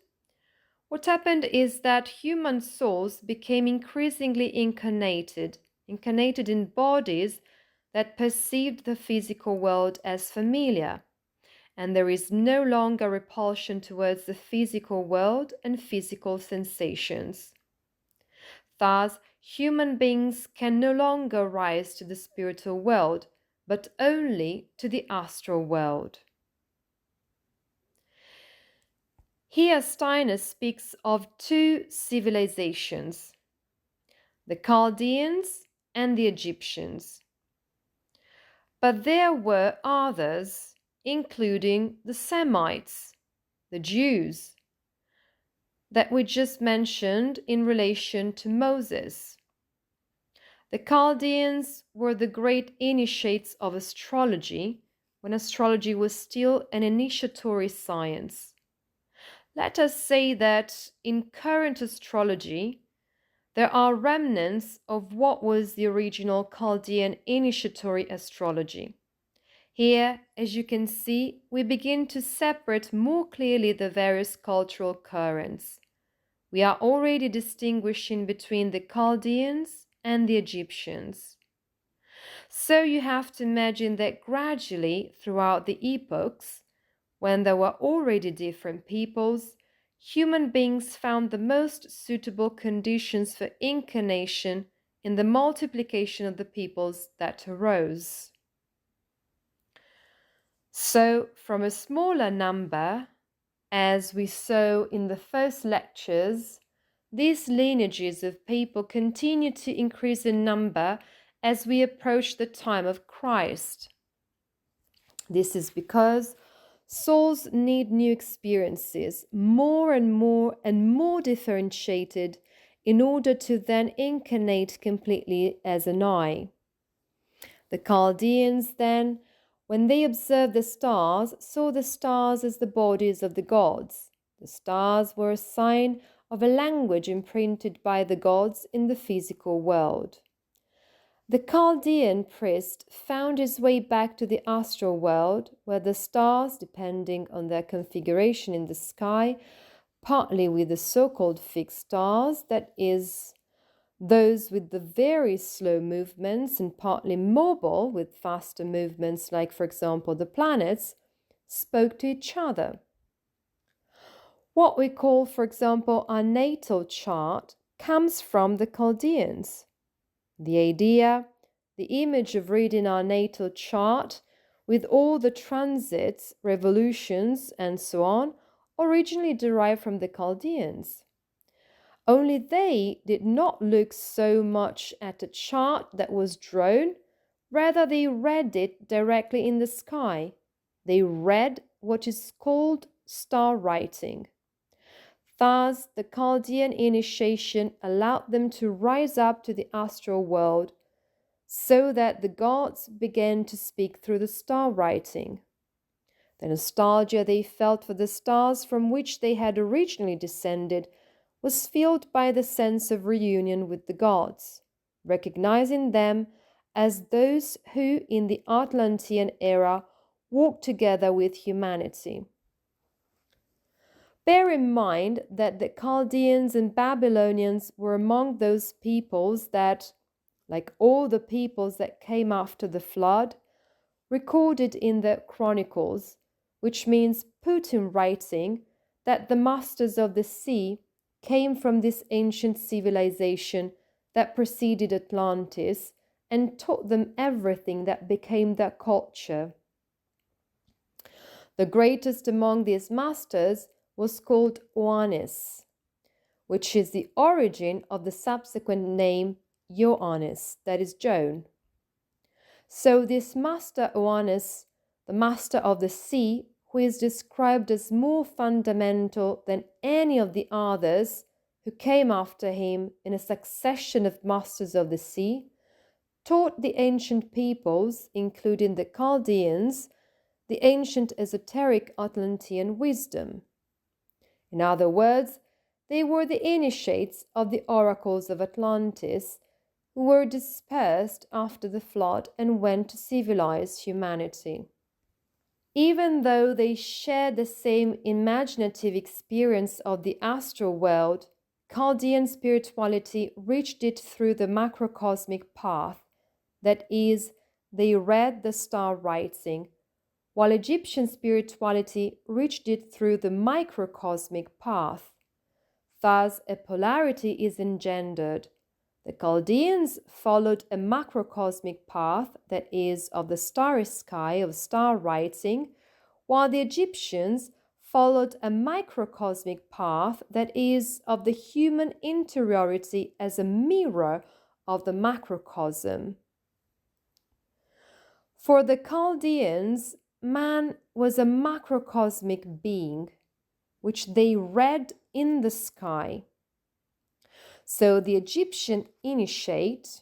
What happened is that human souls became increasingly incarnated in bodies that perceived the physical world as familiar, and there is no longer repulsion towards the physical world and physical sensations. Thus, human beings can no longer rise to the spiritual world, but only to the astral world. Here Steiner speaks of two civilizations, the Chaldeans and the Egyptians. But there were others, including the Semites, the Jews. that we just mentioned in relation to Moses. The Chaldeans were the great initiates of astrology when astrology was still an initiatory science. Let us say that in current astrology, there are remnants of what was the original Chaldean initiatory astrology. Here, as you can see, we begin to separate more clearly the various cultural currents. We are already distinguishing between the Chaldeans and the Egyptians. So you have to imagine that gradually, throughout the epochs, when there were already different peoples, human beings found the most suitable conditions for incarnation in the multiplication of the peoples that arose. So, from a smaller number, as we saw in the first lectures, these lineages of people continue to increase in number as we approach the time of Christ. This is because souls need new experiences, more and more differentiated, in order to then incarnate completely as an I. The Chaldeans then, when they observed the stars, saw the stars as the bodies of the gods. The stars were a sign of a language imprinted by the gods in the physical world. The Chaldean priest found his way back to the astral world, where the stars, depending on their configuration in the sky, partly with the so-called fixed stars, that is, those with the very slow movements, and partly mobile with faster movements, like, for example, the planets, spoke to each other. What we call, for example, our natal chart comes from the Chaldeans. The idea, the image of reading our natal chart with all the transits, revolutions, and so on, originally derived from the Chaldeans. Only they did not look so much at a chart that was drawn, rather they read it directly in the sky. They read what is called star writing. Thus, the Chaldean initiation allowed them to rise up to the astral world, so that the gods began to speak through the star writing. The nostalgia they felt for the stars from which they had originally descended was filled by the sense of reunion with the gods, recognizing them as those who in the Atlantean era walked together with humanity. Bear in mind that the Chaldeans and Babylonians were among those peoples that, like all the peoples that came after the flood, recorded in the chronicles, which means put in writing, that the masters of the sea came from this ancient civilization that preceded Atlantis and taught them everything that became their culture. The greatest among these masters was called Oannes, which is the origin of the subsequent name Ioannis, that is Joan. So this master Oannes, the master of the sea, who is described as more fundamental than any of the others who came after him in a succession of masters of the sea, taught the ancient peoples, including the Chaldeans, the ancient esoteric Atlantean wisdom. In other words, they were the initiates of the oracles of Atlantis, who were dispersed after the flood and went to civilize humanity. Even though they shared the same imaginative experience of the astral world, Chaldean spirituality reached it through the macrocosmic path, that is, they read the star writing, while Egyptian spirituality reached it through the microcosmic path. Thus, a polarity is engendered. The Chaldeans followed a macrocosmic path, that is, of the starry sky of star writing, while the Egyptians followed a microcosmic path, that is, of the human interiority as a mirror of the macrocosm. For the Chaldeans, man was a macrocosmic being. which they read in the sky. So the Egyptian initiate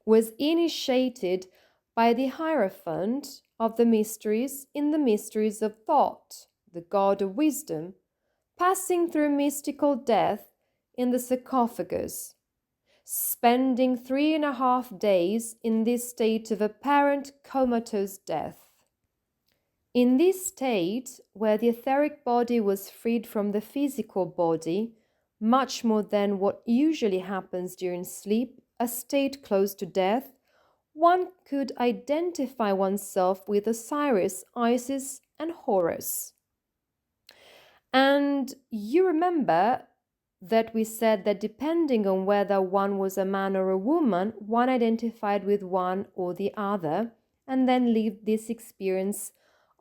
was initiated by the Hierophant of the mysteries in the mysteries of thought, the god of wisdom, passing through mystical death in the sarcophagus, spending 3.5 days in this state of apparent comatose death. In this state, where the etheric body was freed from the physical body, much more than what usually happens during sleep, a state close to death, one could identify oneself with Osiris, Isis, and Horus. And you remember that we said that depending on whether one was a man or a woman, one identified with one or the other, and then lived this experience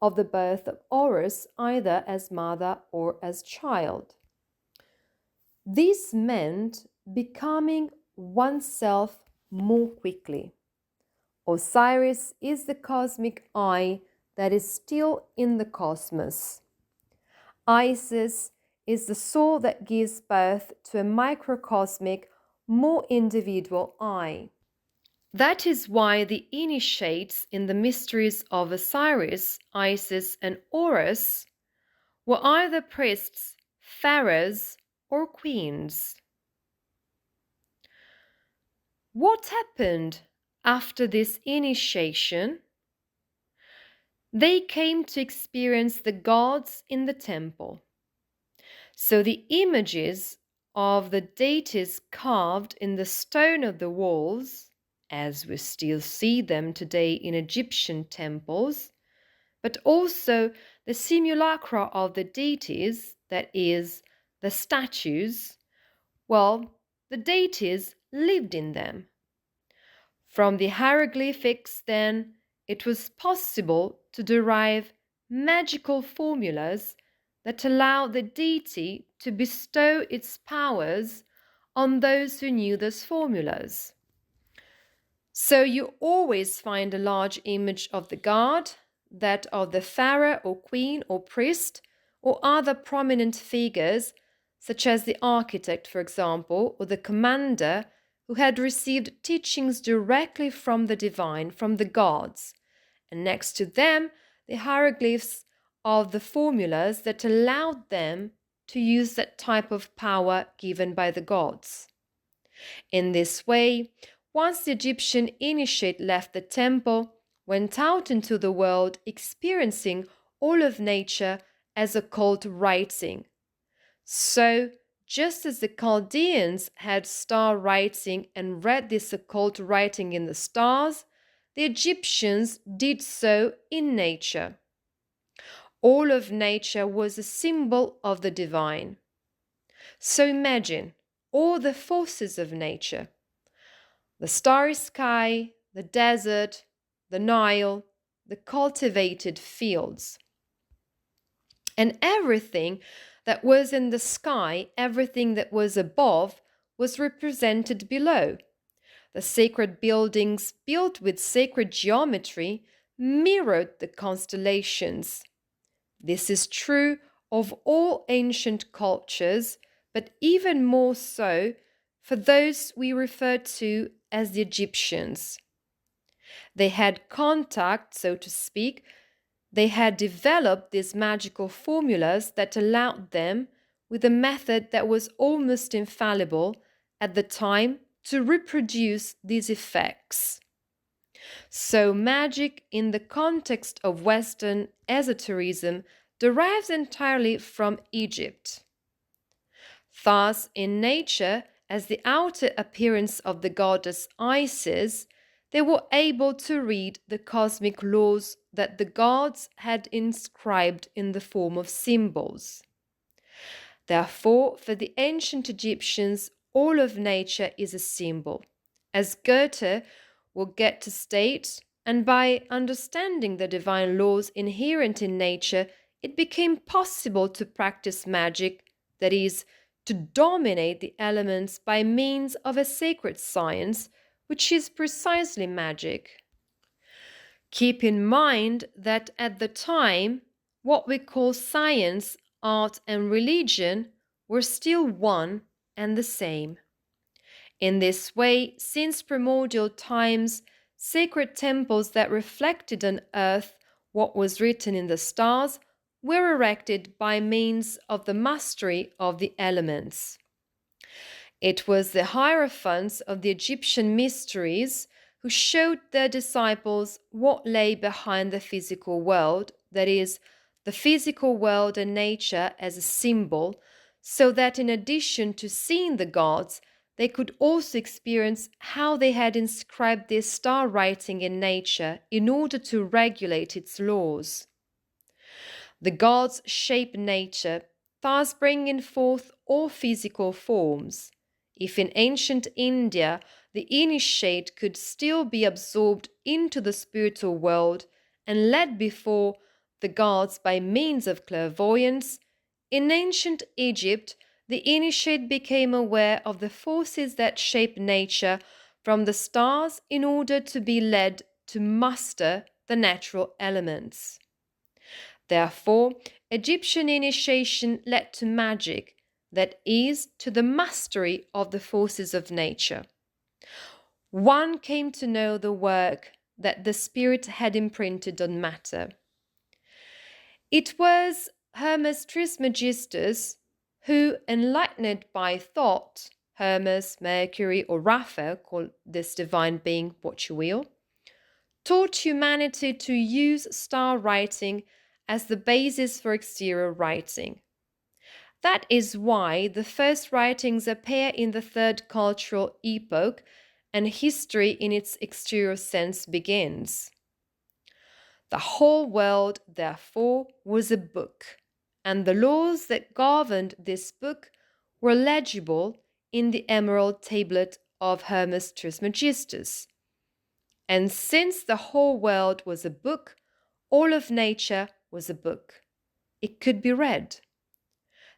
of the birth of Horus either as mother or as child. This meant becoming oneself more quickly. Osiris is the cosmic eye that is still in the cosmos. Isis is the soul that gives birth to a microcosmic, more individual eye. That is why the initiates in the mysteries of Osiris, Isis, and Horus were either priests, pharaohs, or queens. What happened after this initiation? They came to experience the gods in the temple. So the images of the deities carved in the stone of the walls, as we still see them today in Egyptian temples, but also the simulacra of the deities, that is, the statues, well, the deities lived in them. From the hieroglyphics, then, it was possible to derive magical formulas that allowed the deity to bestow its powers on those who knew those formulas. So you always find a large image of the god, that of the pharaoh or queen or priest, or other prominent figures, such as the architect, for example, or the commander who had received teachings directly from the divine, from the gods. And next to them, the hieroglyphs of the formulas that allowed them to use that type of power given by the gods. In this way, once the Egyptian initiate left the temple, went out into the world experiencing all of nature as occult writing. So, just as the Chaldeans had star writing and read this occult writing in the stars, the Egyptians did so in nature. All of nature was a symbol of the divine. So imagine all the forces of nature: the starry sky, the desert, the Nile, the cultivated fields. And everything that was in the sky, everything that was above, was represented below. The sacred buildings built with sacred geometry mirrored the constellations. This is true of all ancient cultures, but even more so for those we refer to as the Egyptians. They had contact, so to speak. They had developed these magical formulas that allowed them, with a method that was almost infallible at the time, to reproduce these effects. So magic in the context of Western esotericism derives entirely from Egypt. Thus, in nature, as the outer appearance of the goddess Isis, they were able to read the cosmic laws that the gods had inscribed in the form of symbols. Therefore, for the ancient Egyptians, all of nature is a symbol, as Goethe will get to state, and by understanding the divine laws inherent in nature, it became possible to practice magic, that is, to dominate the elements by means of a sacred science, which is precisely magic. Keep in mind that at the time, what we call science art, and religion were still one and the same. In this way, since primordial times, sacred temples that reflected on earth what was written in the stars were erected by means of the mastery of the elements. It was the hierophants of the Egyptian mysteries who showed their disciples what lay behind the physical world, that is, the physical world and nature as a symbol, so that in addition to seeing the gods, they could also experience how they had inscribed their star writing in nature in order to regulate its laws. The gods shape nature, thus bringing forth all physical forms. If in ancient India the initiate could still be absorbed into the spiritual world and led before the gods by means of clairvoyance, in ancient Egypt the initiate became aware of the forces that shape nature from the stars in order to be led to master the natural elements. Therefore, Egyptian initiation led to magic, that is, to the mastery of the forces of nature. One came to know the work that the spirit had imprinted on matter. It was Hermes Trismegistus who, enlightened by thought, Hermes, Mercury, or Raphael, call this divine being what you will, taught humanity to use star writing as the basis for exterior writing. That is why the first writings appear in the third cultural epoch and history in its exterior sense begins. The whole world, therefore, was a book, and the laws that governed this book were legible in the emerald tablet of Hermes Trismegistus. And since the whole world was a book, all of nature was a book. It could be read.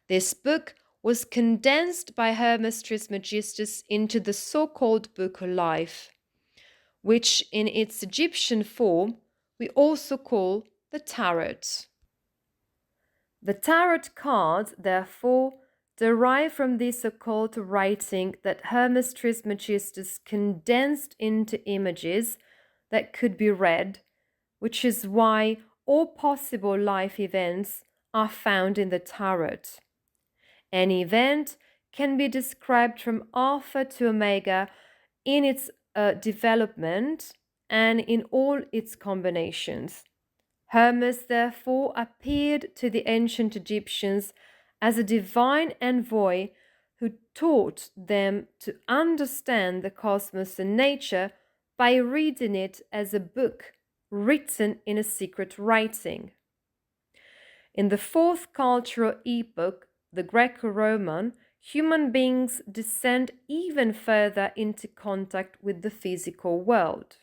This book was condensed by Hermes Trismegistus into the so-called Book of Life, which in its Egyptian form we also call the Tarot. The Tarot cards, therefore, derive from this occult writing that Hermes Trismegistus condensed into images that could be read, which is why all possible life events are found in the Tarot. An event can be described from alpha to omega in its development and in all its combinations. Hermes, therefore, appeared to the ancient Egyptians as a divine envoy who taught them to understand the cosmos and nature by reading it as a book written in a secret writing. In the fourth cultural epoch, the Greco-Roman, human beings descend even further into contact with the physical world.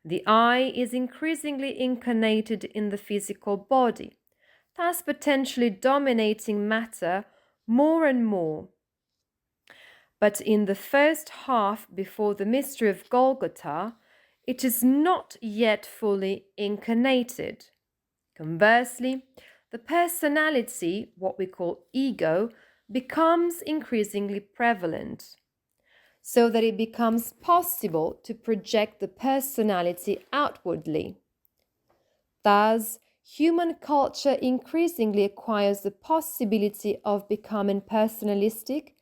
The eye is increasingly incarnated in the physical body, thus potentially dominating matter more and more. But in the first half before the mystery of Golgotha, it is not yet fully incarnated. Conversely, the personality, what we call ego, becomes increasingly prevalent, so that it becomes possible to project the personality outwardly. Thus, human culture increasingly acquires the possibility of becoming personalistic,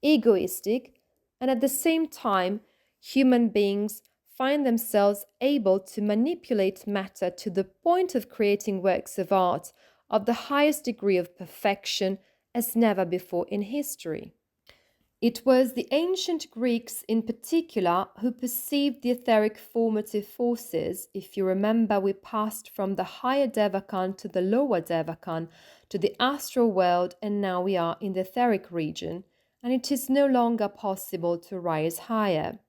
egoistic, and at the same time, human beings find themselves able to manipulate matter to the point of creating works of art of the highest degree of perfection as never before in history. It was the ancient Greeks in particular who perceived the etheric formative forces. If you remember, we passed from the higher Devakan to the lower Devakan to the astral world, and now we are in the etheric region, and it is no longer possible to rise higher.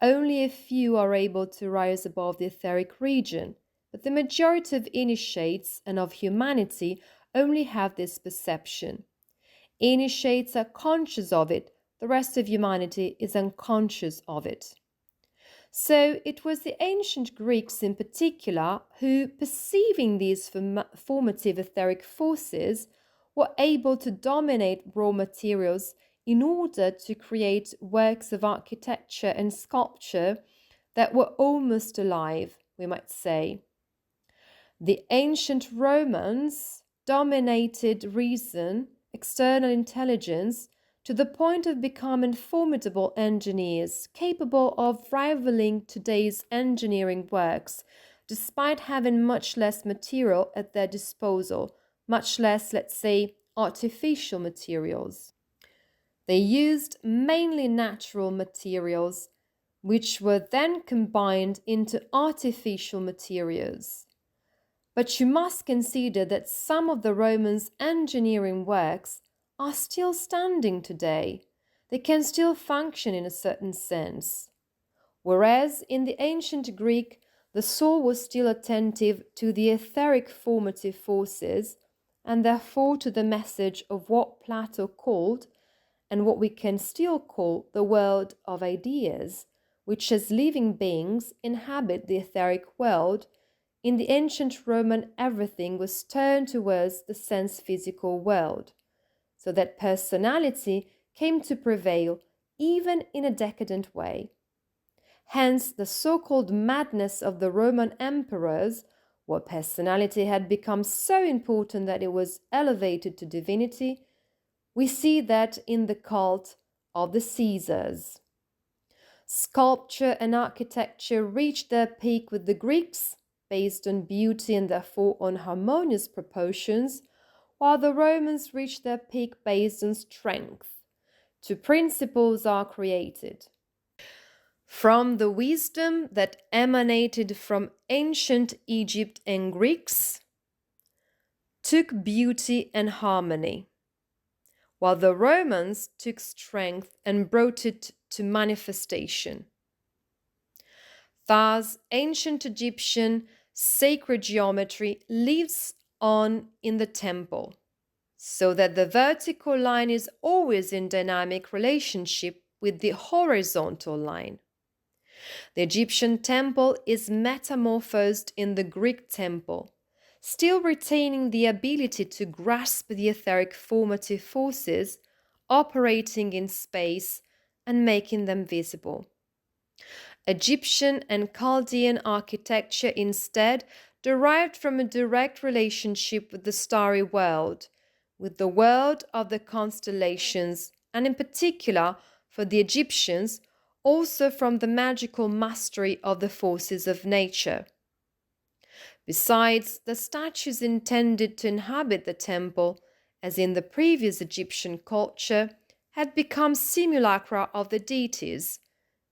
Only a few are able to rise above the etheric region, but the majority of initiates and of humanity only have this perception. Initiates are conscious of it, the rest of humanity is unconscious of it. So it was the ancient Greeks in particular who, perceiving these formative etheric forces, were able to dominate raw materials in order to create works of architecture and sculpture that were almost alive, we might say. The ancient Romans dominated reason, external intelligence, to the point of becoming formidable engineers, capable of rivaling today's engineering works, despite having much less material at their disposal, much less, let's say, artificial materials. They used mainly natural materials, which were then combined into artificial materials. But you must consider that some of the Romans' engineering works are still standing today. They can still function in a certain sense. Whereas in the ancient Greek, the soul was still attentive to the etheric formative forces and therefore to the message of what Plato called, and what we can still call, the world of ideas, which as living beings inhabit the etheric world. In the ancient Roman, everything was turned towards the sense-physical world, so that personality came to prevail even in a decadent way. Hence, the so-called madness of the Roman emperors, where personality had become so important that it was elevated to divinity, we see that in the cult of the Caesars. Sculpture and architecture reached their peak with the Greeks, based on beauty and therefore on harmonious proportions, while the Romans reached their peak based on strength. Two principles are created. From the wisdom that emanated from ancient Egypt and Greeks, took beauty and harmony, while the Romans took strength and brought it to manifestation. Thus, ancient Egyptian sacred geometry lives on in the temple, so that the vertical line is always in dynamic relationship with the horizontal line. The Egyptian temple is metamorphosed in the Greek temple, still retaining the ability to grasp the etheric formative forces operating in space and making them visible. Egyptian and Chaldean architecture instead derived from a direct relationship with the starry world, with the world of the constellations, and in particular, for the Egyptians, also from the magical mastery of the forces of nature. Besides, the statues intended to inhabit the temple, as in the previous Egyptian culture, had become simulacra of the deities.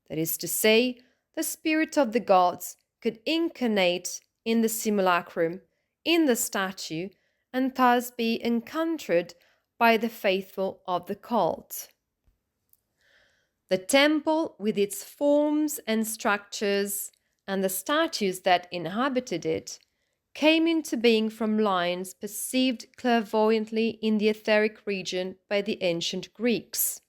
That is to say, the spirit of the gods could incarnate in the simulacrum, in the statue, and thus be encountered by the faithful of the cult. The temple, with its forms and structures, and the statues that inhabited it, came into being from lines perceived clairvoyantly in the etheric region by the ancient Greeks.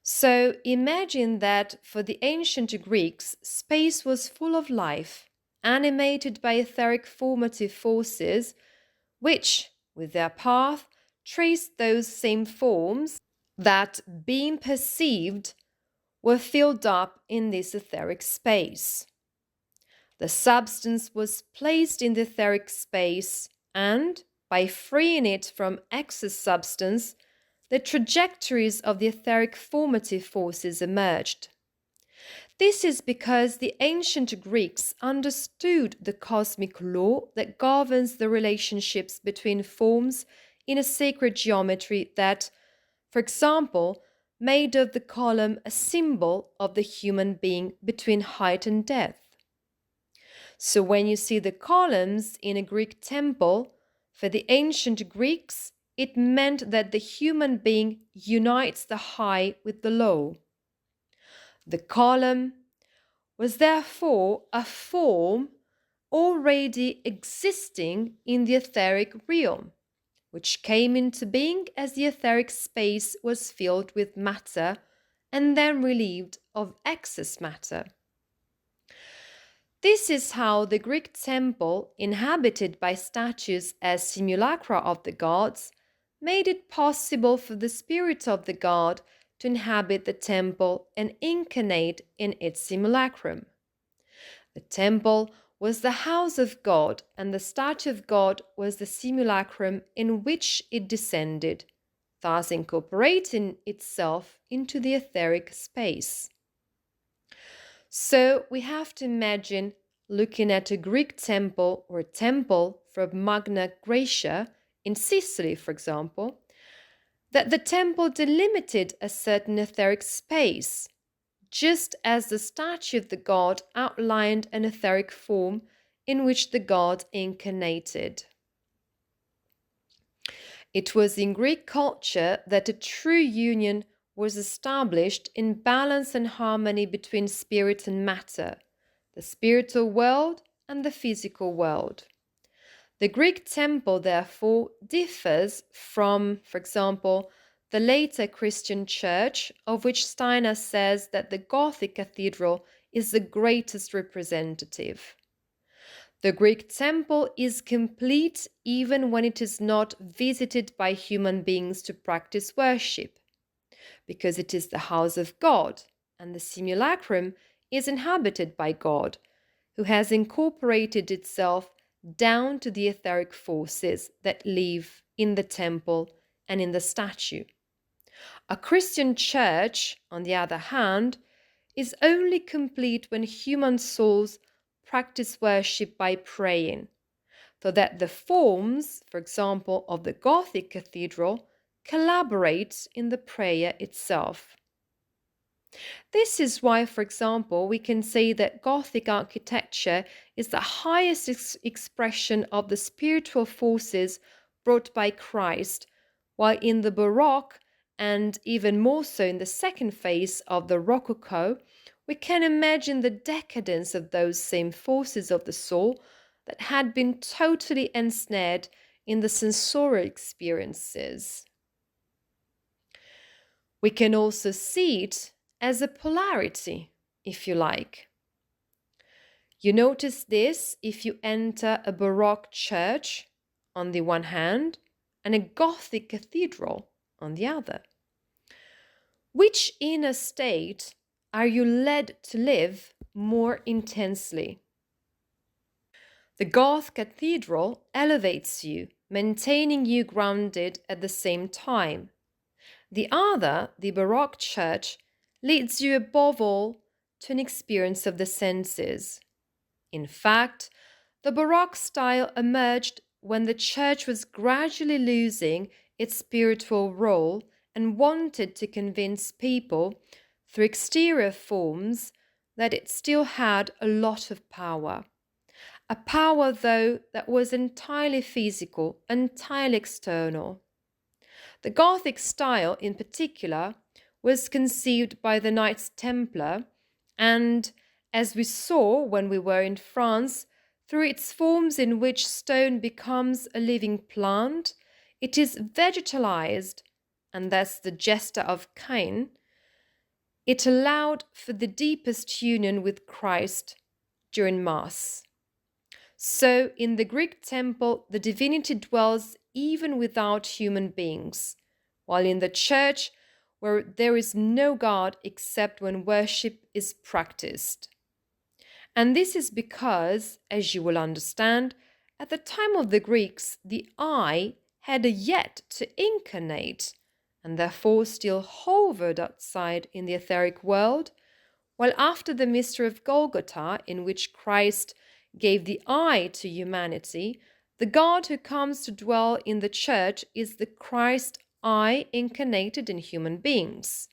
So imagine that for the ancient Greeks, space was full of life, animated by etheric formative forces, which, with their path, traced those same forms that, being perceived, were filled up in this etheric space. The substance was placed in the etheric space, and, by freeing it from excess substance, the trajectories of the etheric formative forces emerged. This is because the ancient Greeks understood the cosmic law that governs the relationships between forms in a sacred geometry that, for example, made of the column a symbol of the human being between height and depth. So when you see the columns in a Greek temple, for the ancient Greeks, it meant that the human being unites the high with the low. The column was therefore a form already existing in the etheric realm, which came into being as the etheric space was filled with matter and then relieved of excess matter. This is how the Greek temple, inhabited by statues as simulacra of the gods, made it possible for the spirit of the god to inhabit the temple and incarnate in its simulacrum. The temple was the house of God, and the statue of God was the simulacrum in which it descended, thus incorporating itself into the etheric space. So we have to imagine looking at a Greek temple or temple from Magna Graecia in Sicily, for example, that the temple delimited a certain etheric space, just as the statue of the god outlined an etheric form in which the god incarnated. It was in Greek culture that a true union was established in balance and harmony between spirit and matter, the spiritual world and the physical world. The Greek temple, therefore, differs from, for example, the later Christian church, of which Steiner says that the Gothic cathedral is the greatest representative. The Greek temple is complete even when it is not visited by human beings to practice worship, because it is the house of God, and the simulacrum is inhabited by God, who has incorporated itself down to the etheric forces that live in the temple and in the statue. A Christian church, on the other hand, is only complete when human souls practice worship by praying, so that the forms, for example, of the Gothic cathedral, collaborate in the prayer itself. This is why, for example, we can say that Gothic architecture is the highest expression of the spiritual forces brought by Christ, while in the Baroque, and even more so in the second phase of the Rococo, we can imagine the decadence of those same forces of the soul that had been totally ensnared in the sensorial experiences. We can also see it as a polarity, if you like. You notice this if you enter a Baroque church on the one hand and a Gothic cathedral on the other. Which inner state are you led to live more intensely? The Goth cathedral elevates you, maintaining you grounded at the same time. The other, the Baroque church, leads you above all to an experience of the senses. In fact, the Baroque style emerged when the church was gradually losing its spiritual role and wanted to convince people through exterior forms that it still had a lot of power. A power, though, that was entirely physical, entirely external. The Gothic style, in particular, was conceived by the Knights Templar, and, as we saw when we were in France, through its forms in which stone becomes a living plant, it is vegetalized, and thus the gesture of Cain. It allowed for the deepest union with Christ during Mass. So, in the Greek temple, the divinity dwells even without human beings, while in the church, where there is no God except when worship is practiced. And this is because, as you will understand, at the time of the Greeks, the I had yet to incarnate, and therefore still hovered outside in the etheric world, while after the mystery of Golgotha, in which Christ gave the I to humanity, the God who comes to dwell in the church is the Christ I incarnated in human beings.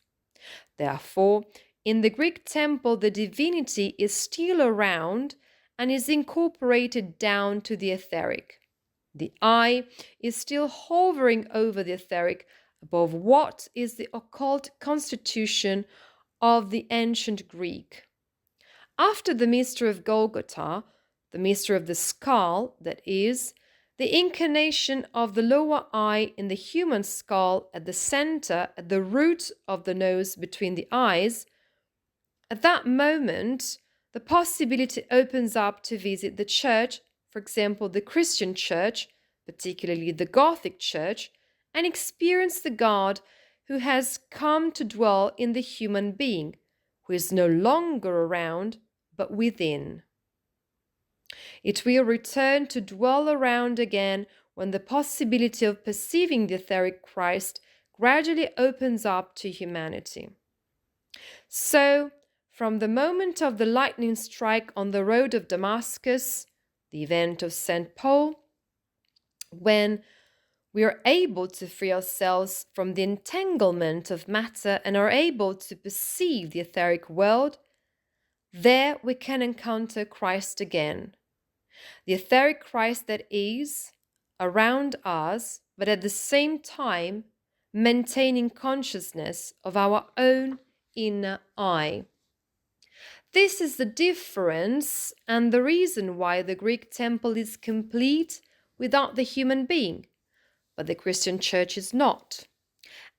Therefore, in the Greek temple, the divinity is still around and is incorporated down to the etheric. The I is still hovering over the etheric above what is the occult constitution of the ancient Greek. After the mystery of Golgotha, the mystery of the skull, that is, the incarnation of the lower I in the human skull at the center, at the root of the nose between the eyes, at that moment, the possibility opens up to visit the church, for example, the Christian church, particularly the Gothic church, and experience the God who has come to dwell in the human being, who is no longer around, but within. It will return to dwell around again when the possibility of perceiving the etheric Christ gradually opens up to humanity. So, from the moment of the lightning strike on the road of Damascus, the event of St. Paul, when we are able to free ourselves from the entanglement of matter and are able to perceive the etheric world, there we can encounter Christ again. The etheric Christ that is around us, but at the same time maintaining consciousness of our own inner I. This is the difference and the reason why the Greek temple is complete without the human being, but the Christian church is not.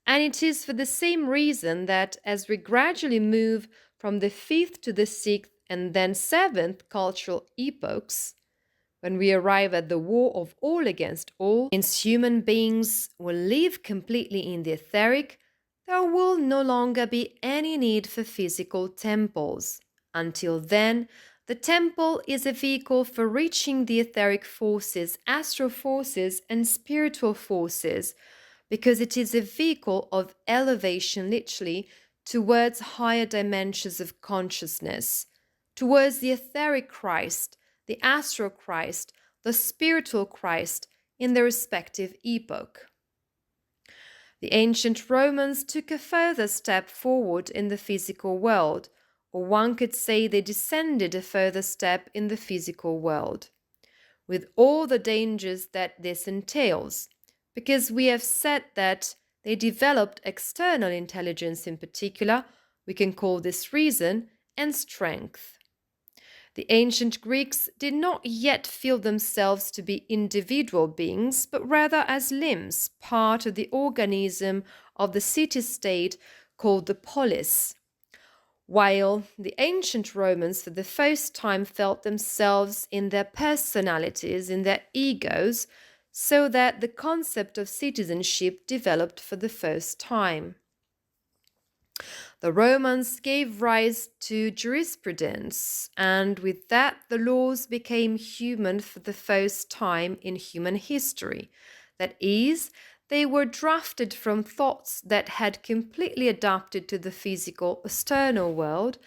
And it is for the same reason that as we gradually move from the 5th to the 6th and then 7th cultural epochs, when we arrive at the war of all against all, since human beings will live completely in the etheric, there will no longer be any need for physical temples. Until then, the temple is a vehicle for reaching the etheric forces, astral forces, and spiritual forces, because it is a vehicle of elevation, literally, towards higher dimensions of consciousness, towards the etheric Christ, the astral Christ, the spiritual Christ in their respective epoch. The ancient Romans took a further step forward in the physical world, or one could say they descended a further step in the physical world, with all the dangers that this entails, because we have said that they developed external intelligence in particular, we can call this reason, and strength. The ancient Greeks did not yet feel themselves to be individual beings, but rather as limbs, part of the organism of the city-state called the polis, while the ancient Romans for the first time felt themselves in their personalities, in their egos, so that the concept of citizenship developed for the first time. The Romans gave rise to jurisprudence, and with that the laws became human for the first time in human history. That is, they were drafted from thoughts that had completely adapted to the physical external world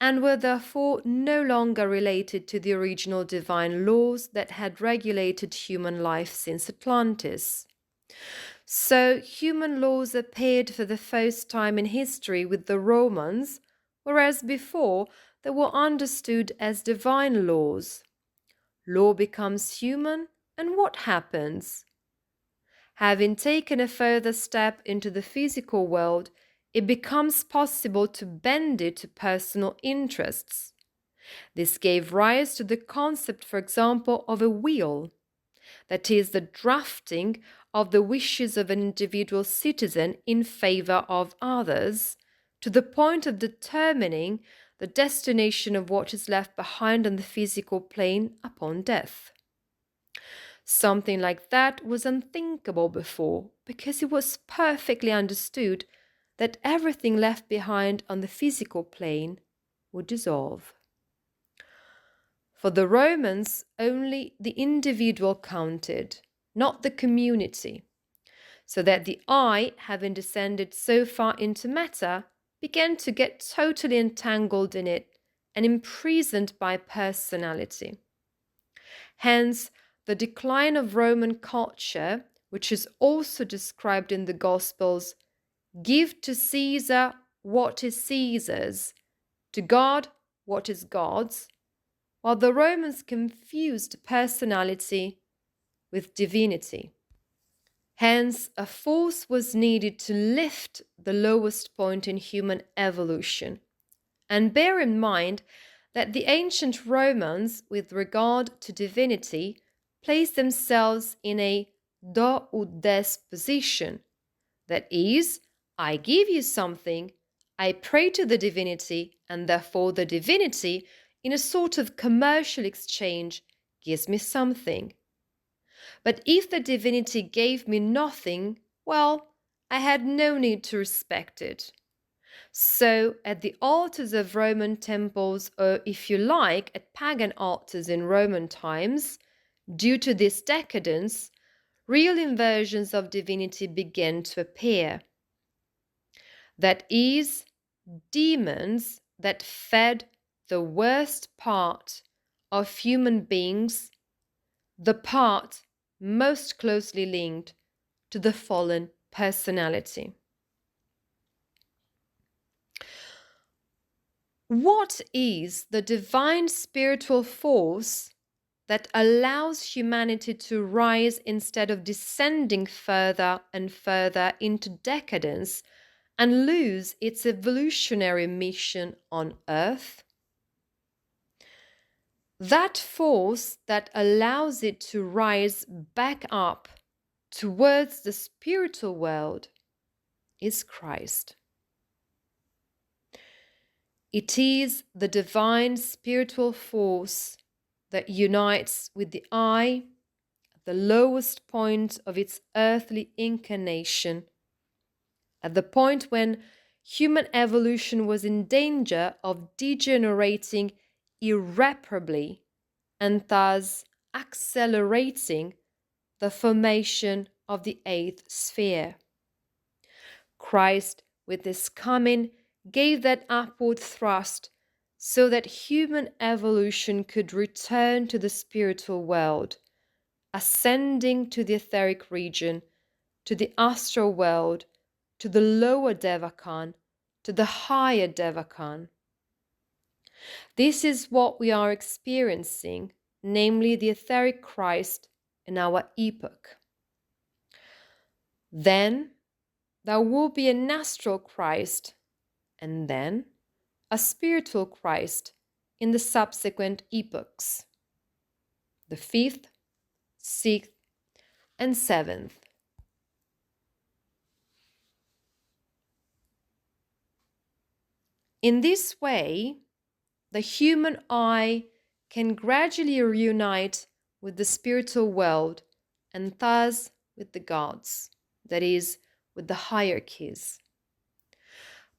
and were therefore no longer related to the original divine laws that had regulated human life since Atlantis. So human laws appeared for the first time in history with the Romans, whereas before they were understood as divine laws. Law becomes human, and what happens? Having taken a further step into the physical world, it becomes possible to bend it to personal interests. This gave rise to the concept, for example, of a will, that is, the drafting of the wishes of an individual citizen in favor of others, to the point of determining the destination of what is left behind on the physical plane upon death. Something like that was unthinkable before, because it was perfectly understood that everything left behind on the physical plane would dissolve. For the Romans, only the individual counted, not the community, so that the I, having descended so far into matter, began to get totally entangled in it and imprisoned by personality. Hence, the decline of Roman culture, which is also described in the Gospels, give to Caesar what is Caesar's, to God what is God's, while the Romans confused personality with divinity. Hence, a force was needed to lift the lowest point in human evolution. And bear in mind that the ancient Romans, with regard to divinity, placed themselves in a do ut des position. That is, I give you something, I pray to the divinity, and therefore the divinity, in a sort of commercial exchange, gives me something. But if the divinity gave me nothing, well, I had no need to respect it. So, at the altars of Roman temples, or if you like, at pagan altars in Roman times, due to this decadence, real inversions of divinity began to appear. That is, demons that fed the worst part of human beings, the part most closely linked to the fallen personality. What is the divine spiritual force that allows humanity to rise instead of descending further and further into decadence and lose its evolutionary mission on Earth? That force that allows it to rise back up towards the spiritual world is Christ. It is the divine spiritual force that unites with the I at the lowest point of its earthly incarnation, at the point when human evolution was in danger of degenerating irreparably and thus accelerating the formation of the eighth sphere. Christ, with his coming, gave that upward thrust so that human evolution could return to the spiritual world, ascending to the etheric region, to the astral world, to the lower Devakan, to the higher Devakan. This is what we are experiencing, namely the etheric Christ in our epoch. Then there will be an astral Christ, and then a spiritual Christ in the subsequent epochs, the 5th, 6th, and 7th. In this way, the human I can gradually reunite with the spiritual world and thus with the gods, that is, with the hierarchies.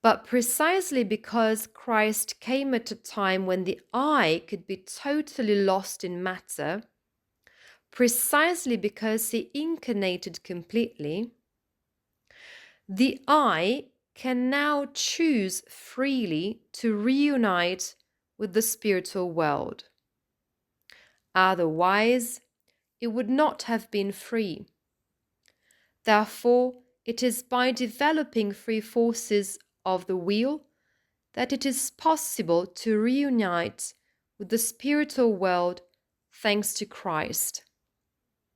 But precisely because Christ came at a time when the I could be totally lost in matter, precisely because he incarnated completely, the I can now choose freely to reunite with the spiritual world. Otherwise, it would not have been free. Therefore, it is by developing free forces of the will that it is possible to reunite with the spiritual world thanks to Christ.